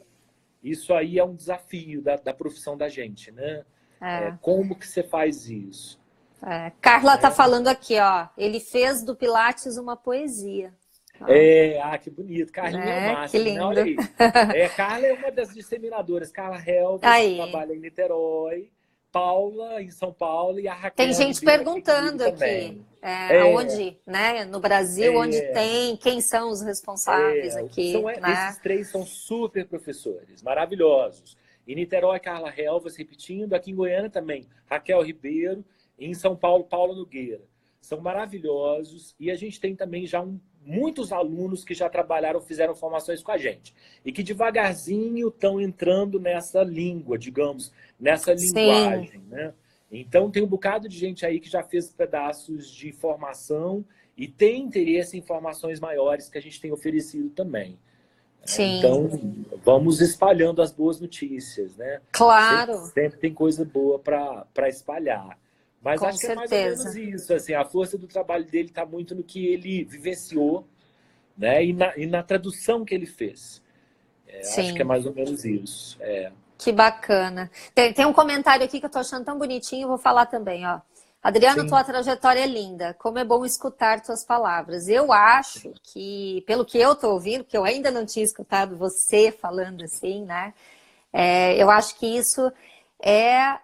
isso aí é um desafio da profissão da gente, né? É. Como que você faz isso? Carla tá falando aqui, ó. Ele fez do Pilates uma poesia. Ó, Que bonito. Carlinha é o que máximo, né? Olha lindo. aí. Carla é uma das disseminadoras. Carla Helves, que Aí. trabalha em Niterói. Paula, em São Paulo. E a Tem Raquel gente Ribeiro aqui comigo perguntando aqui, também. aonde, né? No Brasil, onde É, tem, quem são os responsáveis aqui, Esses né? três são super professores, maravilhosos. Em Niterói, Carla Helvas, repetindo. Aqui em Goiânia também, Raquel Ribeiro. E em São Paulo, Paula Nogueira. São maravilhosos. E a gente tem também já muitos alunos que já trabalharam, fizeram formações com a gente. E que devagarzinho estão entrando nessa língua, digamos, nessa Sim, linguagem, né? Então, tem um bocado de gente aí que já fez pedaços de formação e tem interesse em formações maiores que a gente tem oferecido também. sim, Então, vamos espalhando as boas notícias, né? claro, Sempre tem coisa boa para espalhar. Mas com acho que é mais ou menos certeza. isso. Assim, a força do trabalho dele está muito no que ele vivenciou, né? E na tradução que ele fez. Acho que é Sim, mais ou menos isso. que bacana. Tem um comentário aqui que eu tô achando tão bonitinho, vou falar também, ó. Adriano, Sim, tua trajetória é linda. Como é bom escutar tuas palavras. Eu acho que, pelo que eu tô ouvindo, que eu ainda não tinha escutado você falando assim, né? Eu acho que isso é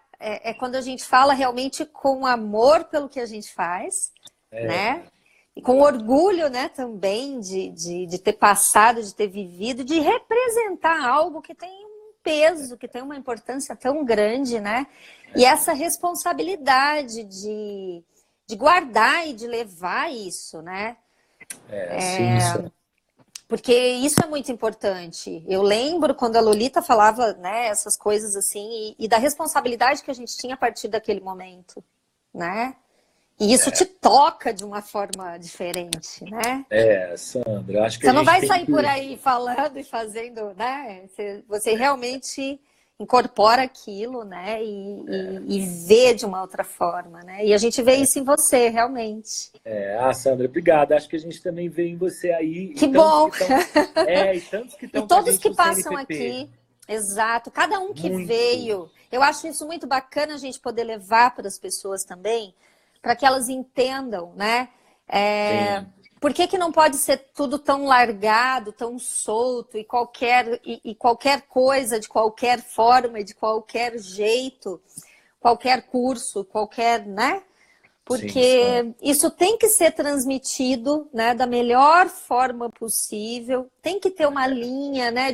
quando a gente fala realmente com amor pelo que a gente faz, né? E com orgulho, né, também de ter passado, de ter vivido, de representar algo que tem um peso, que tem uma importância tão grande, né? E essa responsabilidade de guardar e de levar isso, né? sim, isso. Porque isso é muito importante. Eu lembro quando a Lolita falava, né, essas coisas assim, e da responsabilidade que a gente tinha a partir daquele momento, né? E isso te toca de uma forma diferente, né? Sandra, acho que a Você não gente vai tem sair por que. aí falando e fazendo, né? Você realmente incorpora aquilo, né? E vê de uma outra forma, né? E a gente vê isso em você, realmente. Sandra, obrigado. Acho que a gente também vê em você aí e Que tantos que bom! estão. E tantos que E estão com a todos gente que no passam CNPP. aqui, exato, cada um que Muito. veio, eu acho isso muito bacana a gente poder levar para as pessoas também, para que elas entendam, né? Sim. Por que que não pode ser tudo tão largado, tão solto e qualquer coisa, de qualquer forma, de qualquer jeito, qualquer curso, qualquer, né? Sim, Sandra. Porque isso tem que ser transmitido, né, da melhor forma possível, tem que ter uma linha, né,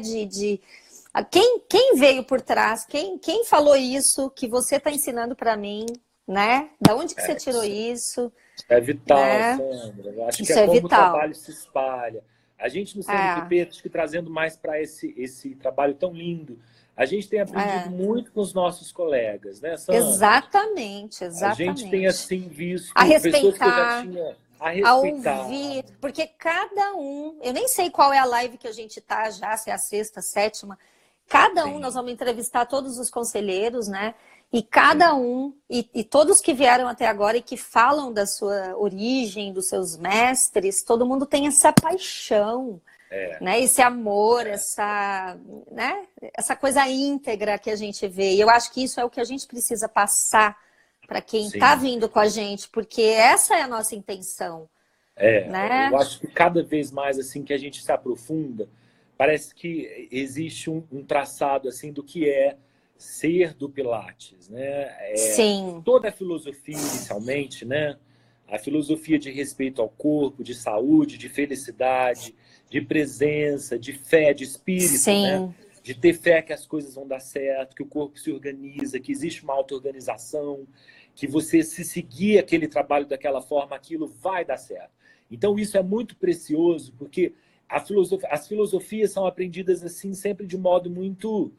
quem veio por trás, quem falou isso que você está ensinando para mim, né? Da onde que você tirou isso, É vital, né? Sandra. Eu acho que é Isso é como o vital. trabalho se espalha. A gente no É, CNPP, acho que trazendo mais para esse trabalho tão lindo, a gente tem aprendido é. muito com os nossos colegas, né, Sandra? Exatamente, A gente tem, exatamente. assim, A visto pessoas que eu já respeitar, tinha a a respeitar. ouvir, porque cada um, eu nem sei qual é a live que a gente tá já, se é a sexta, sétima, cada um, nós Sim, vamos entrevistar todos os conselheiros, né? E sim. cada um, e todos que vieram até agora e que falam da sua origem, dos seus mestres, todo mundo tem essa paixão, né? Esse amor, né? Essa coisa íntegra que a gente vê. E eu acho que isso é o que a gente precisa passar para quem está Sim. vindo com a gente, porque essa é a nossa intenção, Eu né? acho que cada vez mais assim que a gente se aprofunda, parece que existe um traçado assim do que é ser do Pilates, né? Sim, Toda a filosofia inicialmente, né? A filosofia de respeito ao corpo, de saúde, de felicidade, de presença, de fé, de espírito, né? sim, De ter fé que as coisas vão dar certo, que o corpo se organiza, que existe uma auto-organização, que você se seguir aquele trabalho daquela forma, aquilo vai dar certo. Então isso é muito precioso, porque as filosofias são aprendidas assim sempre de modo muito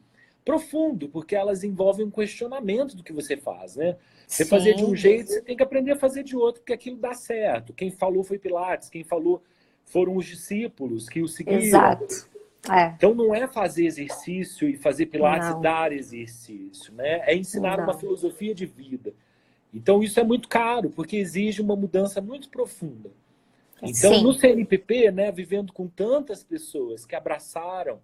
profundo, porque elas envolvem um questionamento do que você faz, né? Você fazer de um sim, jeito, você tem que aprender a fazer de outro, porque aquilo dá certo. Quem falou foi Pilates, quem falou foram os discípulos que o seguiram. exato. É, Então, não é fazer exercício e fazer pilates e não, dar exercício, né? É ensinar uma não. filosofia de vida. Então, isso é muito caro, porque exige uma mudança muito profunda. Então, no Sim, CNPP, né, vivendo com tantas pessoas que abraçaram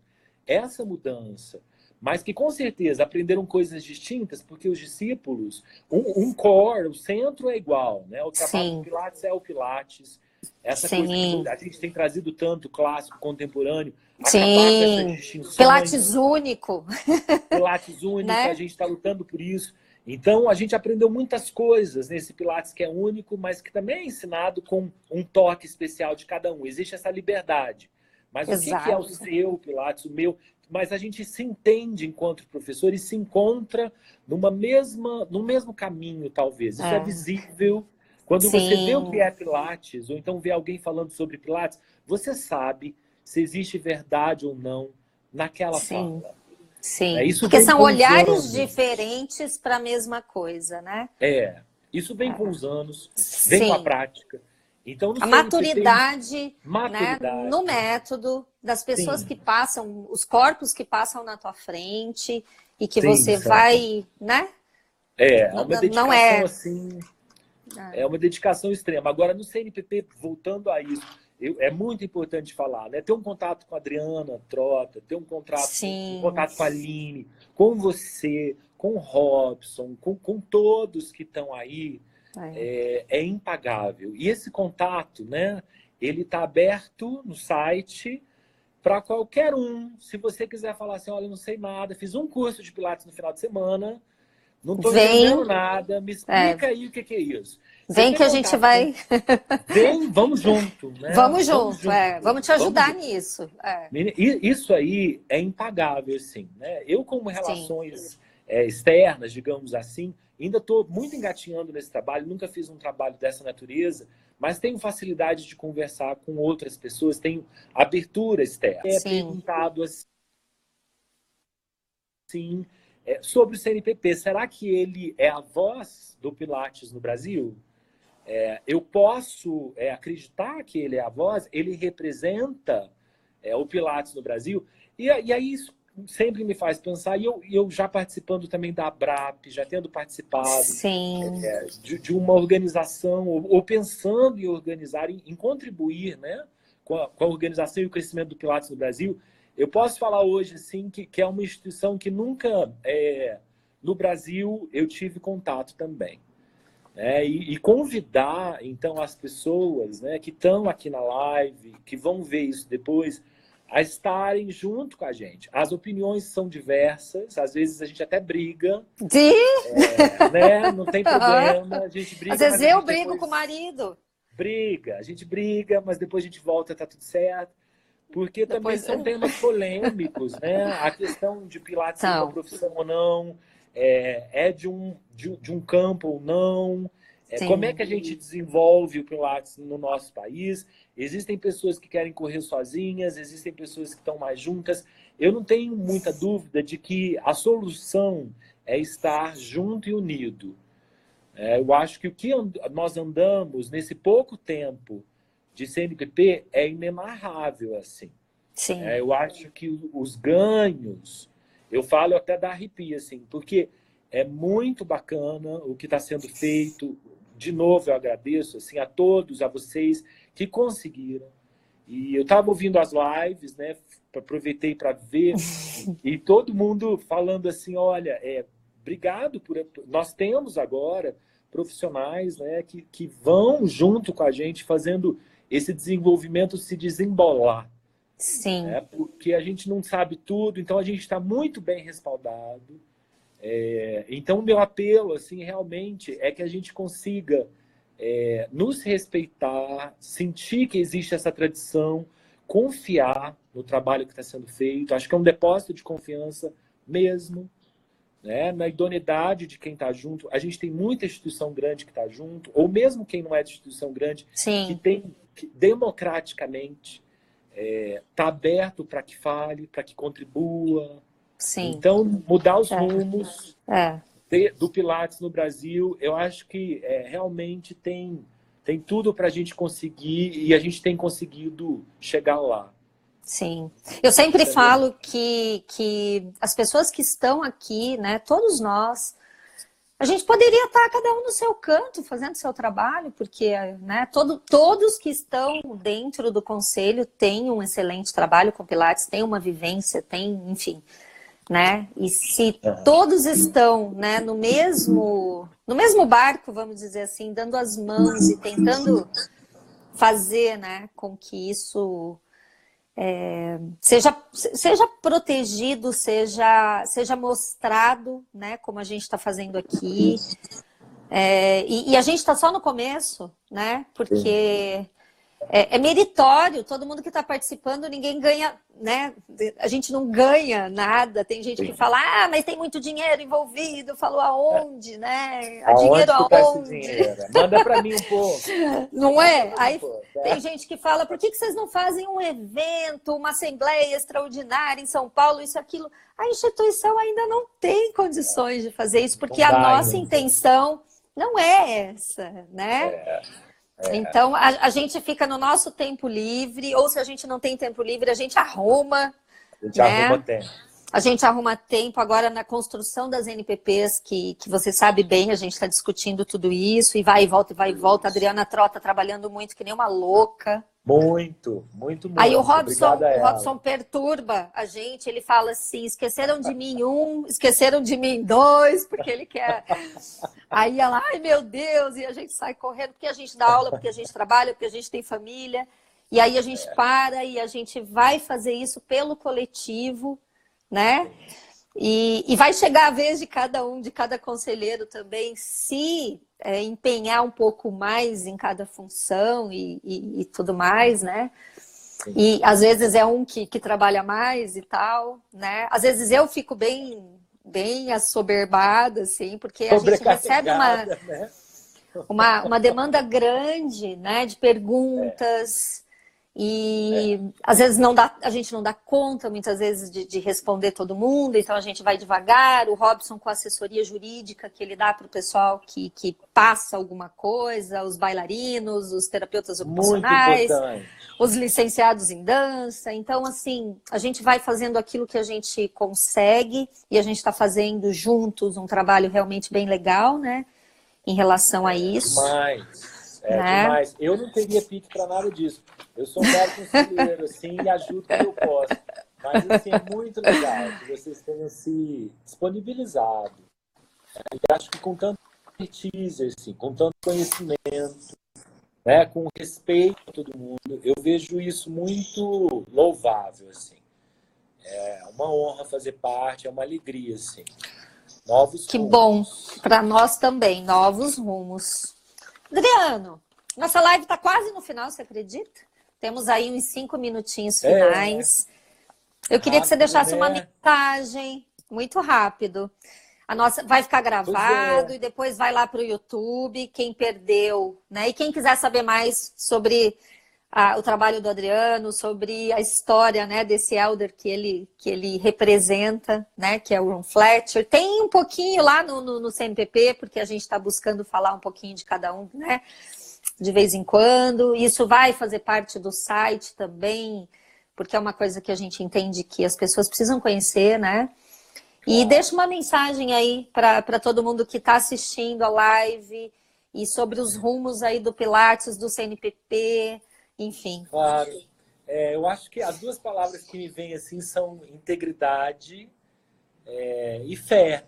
essa mudança, mas que com certeza aprenderam coisas distintas, porque os discípulos, um core, o centro é igual, né? O trabalho do sim, Pilates é o Pilates. Essa coisa que sim, a gente tem trazido tanto clássico, contemporâneo, acabar com essas sim. distinções. Pilates único, Pilates único, a né? gente está lutando por isso. Então, a gente aprendeu muitas coisas nesse Pilates que é único, mas que também é ensinado com um toque especial de cada um. Existe essa liberdade. Mas o que é o Exato. seu Pilates, o meu? Mas a gente se entende enquanto professor e se encontra no mesmo caminho, talvez. Isso é É. visível. Quando você vê o que Sim, é Pilates, ou então vê alguém falando sobre Pilates, você sabe se existe verdade ou não naquela sim, fala. sim. Isso Porque vem são com os olhares anos. diferentes para a mesma coisa, né? Isso vem com os anos, vem com a Sim. prática. Então, no A CNPP, maturidade, né, no maturidade, método, das pessoas sim, que passam, os corpos que passam na tua frente e que sim, você Sandra. vai, né? É uma Não dedicação é. assim, é uma dedicação extrema. Agora, no CNPP, voltando a isso, é muito importante falar, né? Ter um contato com a Adriana Trota, ter um Sim, contato com a Aline, com você, com o Robson, com todos que estão aí, é. é impagável. E esse contato, né? Ele está aberto no site para qualquer um. Se você quiser falar assim, olha, eu não sei nada, fiz um curso de Pilates no final de semana, não estou entendendo Vem, nada, me é, explica aí o que é isso. Você vem tem que a gente contato com. vai. Vem, vamos junto, né? Vamos Vamos junto, junto, é. Vamos te vamos ajudar junto. nisso. É, Isso aí é impagável, assim, né? Eu, como sim. relações externas, digamos assim, ainda estou muito engatinhando nesse trabalho, nunca fiz um trabalho dessa natureza, mas tenho facilidade de conversar com outras pessoas, tenho abertura externa. É Sim. perguntado assim, sobre o CNPP. Será que ele é a voz do Pilates no Brasil? Eu posso acreditar que ele é a voz, ele representa o Pilates no Brasil, e aí isso sempre me faz pensar, e eu já participando também da ABRAP, já tendo participado Sim. de uma organização, ou pensando em organizar, em contribuir, né, com a organização e o crescimento do Pilates no Brasil, eu posso falar hoje assim, que é uma instituição que nunca, no Brasil, eu tive contato também. E convidar, então, as pessoas, né, que estão aqui na live, que vão ver isso depois, a estarem junto com a gente. As opiniões são diversas, às vezes a gente até briga, De... né? Não tem problema, a gente Às briga, vezes mas a eu gente brigo com o depois marido. briga. A gente briga, mas depois a gente volta, tá tudo certo. Porque também Depois. são temas polêmicos, né? A questão de Pilates ser uma Então, profissão ou não, de um campo ou não. Como é sim, que a gente desenvolve o Pilates no nosso país? Existem pessoas que querem correr sozinhas, existem pessoas que estão mais juntas. Eu não tenho muita dúvida de que a solução é estar junto e unido. Eu acho que o que nós andamos nesse pouco tempo de CNPP é inenarrável, assim. sim, Eu acho que os ganhos, eu falo até da arrepia, assim, porque é muito bacana o que está sendo feito. De novo, eu agradeço assim, a todos, a vocês que conseguiram. E eu estava ouvindo as lives, né? Aproveitei para ver, e todo mundo falando assim: olha, obrigado por. Nós temos agora profissionais, né, que vão junto com a gente fazendo esse desenvolvimento se desembolar, sim, porque a gente não sabe tudo, então a gente está muito bem respaldado. Então, o meu apelo, assim, realmente é que a gente consiga nos respeitar, sentir que existe essa tradição, confiar no trabalho que está sendo feito. Acho que é um depósito de confiança mesmo, né? Na idoneidade de quem está junto. A gente tem muita instituição grande que está junto, ou mesmo quem não é de instituição grande, que sim, tem que, democraticamente está aberto para que fale, para que contribua. sim. Então, mudar os rumos É. do Pilates no Brasil, eu acho que realmente tem tudo para a gente conseguir, e a gente tem conseguido chegar lá. Sim. Eu sempre falo que as pessoas que estão aqui, né, todos nós, a gente poderia estar cada um no seu canto, fazendo seu trabalho, porque, né, todos que estão dentro do conselho têm um excelente trabalho com Pilates, têm uma vivência, têm, enfim, né? E se todos estão, né, no mesmo barco, vamos dizer assim, dando as mãos e tentando fazer, né, com que isso seja protegido, seja mostrado, né, como a gente está fazendo aqui. E a gente está só no começo, né? Porque é meritório, todo mundo que está participando, ninguém ganha, né? A gente não ganha nada. Tem gente que fala, mas tem muito dinheiro envolvido. Falou aonde, né? Dinheiro aonde? Manda para mim um pouco. Não é? Aí tem gente que fala, por que vocês não fazem um evento, uma assembleia extraordinária em São Paulo, isso, aquilo? A instituição ainda não tem condições de fazer isso, porque a nossa intenção não é essa, né? Então, a gente fica no nosso tempo livre, ou se a gente não tem tempo livre, a gente arruma. A gente arruma tempo. A gente arruma tempo agora na construção das NPPs, que você sabe bem, a gente está discutindo tudo isso, e vai e volta, vai e volta. A Adriana Trota trabalhando muito, que nem uma louca. Muito. Aí o Robson perturba a gente, ele fala assim, esqueceram de mim esqueceram de mim dois, porque ele quer... Aí ela, ai meu Deus, e a gente sai correndo, porque a gente dá aula, porque a gente trabalha, porque a gente tem família, e aí a gente para e a gente vai fazer isso pelo coletivo, né? E vai chegar a vez de cada um, de cada conselheiro também, se empenhar um pouco mais em cada função e tudo mais, né? Sim. E às vezes é um que trabalha mais e tal, né? Às vezes eu fico bem assoberbada, assim, porque a gente recebe uma demanda grande, né, de perguntas. E às vezes a gente não dá conta, muitas vezes, de responder todo mundo, então a gente vai devagar. O Robson com a assessoria jurídica que ele dá para o pessoal que passa alguma coisa, os bailarinos, os terapeutas ocupacionais, os licenciados em dança. Então, assim, a gente vai fazendo aquilo que a gente consegue e a gente está fazendo juntos um trabalho realmente bem legal, né, em relação a isso. Demais. Eu não teria pique para nada disso. Eu sou um cara conselheiro, assim, e ajudo quando eu posso. Mas, assim, é muito legal que vocês tenham se disponibilizado. E acho que com tanto expertise, assim, com tanto conhecimento, né, com respeito a todo mundo, eu vejo isso muito louvável, assim. É uma honra fazer parte, é uma alegria, assim. Novos rumos. Que bom, para nós também, novos rumos. Adriano, nossa live está quase no final, você acredita? Temos aí uns 5 minutinhos finais. Eu queria que você deixasse uma mensagem, muito rápido. A nossa vai ficar gravado e depois vai lá para o YouTube, quem perdeu, né? E quem quiser saber mais sobre o trabalho do Adriano, sobre a história, né, desse elder que ele representa, né, que é o Ron Fletcher. Tem um pouquinho lá no CNPP, porque a gente está buscando falar um pouquinho de cada um, né, de vez em quando. Isso vai fazer parte do site também, porque é uma coisa que a gente entende que as pessoas precisam conhecer, né? E deixa uma mensagem aí para todo mundo que está assistindo a live e sobre os rumos aí do Pilates, do CNPP, enfim. Claro. Eu acho que as duas palavras que me vêm assim são integridade e fé.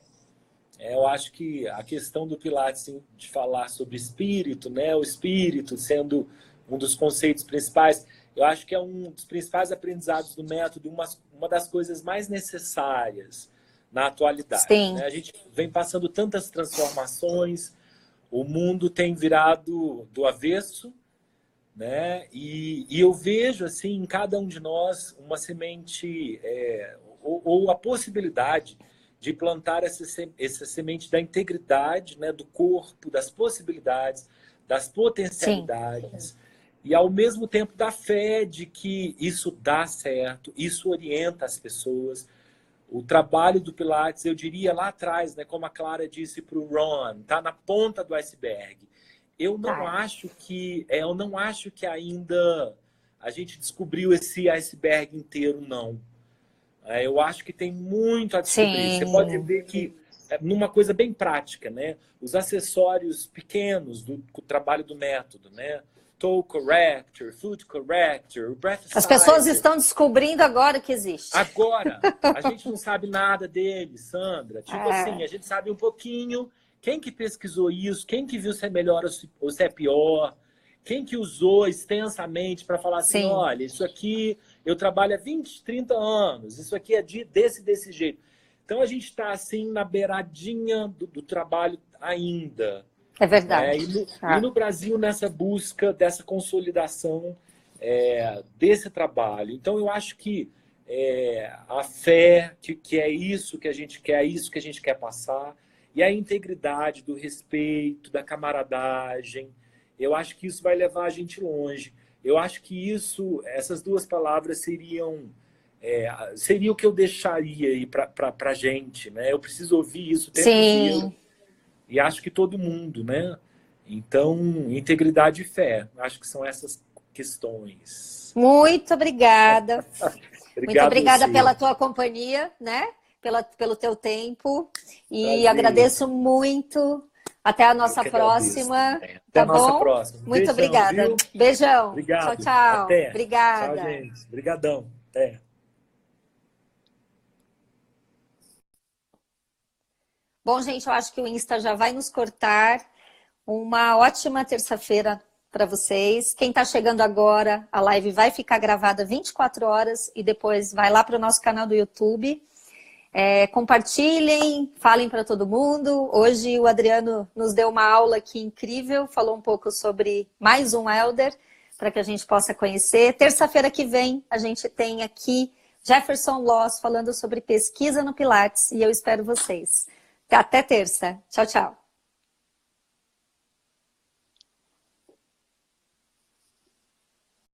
Eu acho que a questão do Pilates de falar sobre espírito, né? O espírito sendo um dos conceitos principais, eu acho que é um dos principais aprendizados do método, uma das coisas mais necessárias na atualidade. Sim. Né? A gente vem passando tantas transformações, o mundo tem virado do avesso, né? E eu vejo assim em cada um de nós uma semente ou a possibilidade de plantar essa semente da integridade, né? Do corpo, das possibilidades, das potencialidades. Sim. E ao mesmo tempo da fé de que isso dá certo, isso orienta as pessoas. O trabalho do Pilates, eu diria lá atrás, né? Como a Clara disse para o Ron, está na ponta do iceberg. Eu não acho que ainda a gente descobriu esse iceberg inteiro, não. Eu acho que tem muito a descobrir. Você pode ver que, numa coisa bem prática, né? Os acessórios pequenos do trabalho do método, né? Toe corrector, foot corrector, breath As pessoas estão descobrindo agora que existe. Agora, a gente não sabe nada deles, Sandra. Tipo assim, a gente sabe um pouquinho quem que pesquisou isso, quem que viu se é melhor ou se é pior, quem que usou extensamente para falar assim, olha, isso aqui eu trabalho há 20, 30 anos, isso aqui é desse jeito. Então a gente está assim na beiradinha do trabalho ainda. É verdade. E no Brasil, nessa busca dessa consolidação desse trabalho. Então, eu acho que a fé, que é isso que a gente quer, é isso que a gente quer passar, e a integridade do respeito, da camaradagem, eu acho que isso vai levar a gente longe. Eu acho que essas duas palavras seria o que eu deixaria aí para a gente, né? Eu preciso ouvir isso o tempo inteiro. E acho que todo mundo, né? Então, integridade e fé. Acho que são essas questões. Muito obrigada. Muito obrigada você. pela tua companhia, né? Pelo teu tempo. E Prazer. Agradeço muito. Até a nossa próxima. Até tá a nossa bom? próxima. Muito obrigada. Viu? Beijão. Obrigado. Tchau, tchau. Até. Obrigada. Tchau, gente. Obrigadão. Até. Bom, gente, eu acho que o Insta já vai nos cortar. Uma ótima terça-feira para vocês. Quem está chegando agora, a live vai ficar gravada 24 horas e depois vai lá para o nosso canal do YouTube. Compartilhem, falem para todo mundo. Hoje o Adriano nos deu uma aula aqui incrível, falou um pouco sobre mais um Elder, para que a gente possa conhecer. Terça-feira que vem, a gente tem aqui Jefferson Loss falando sobre pesquisa no Pilates e eu espero vocês. Até terça. Tchau, tchau.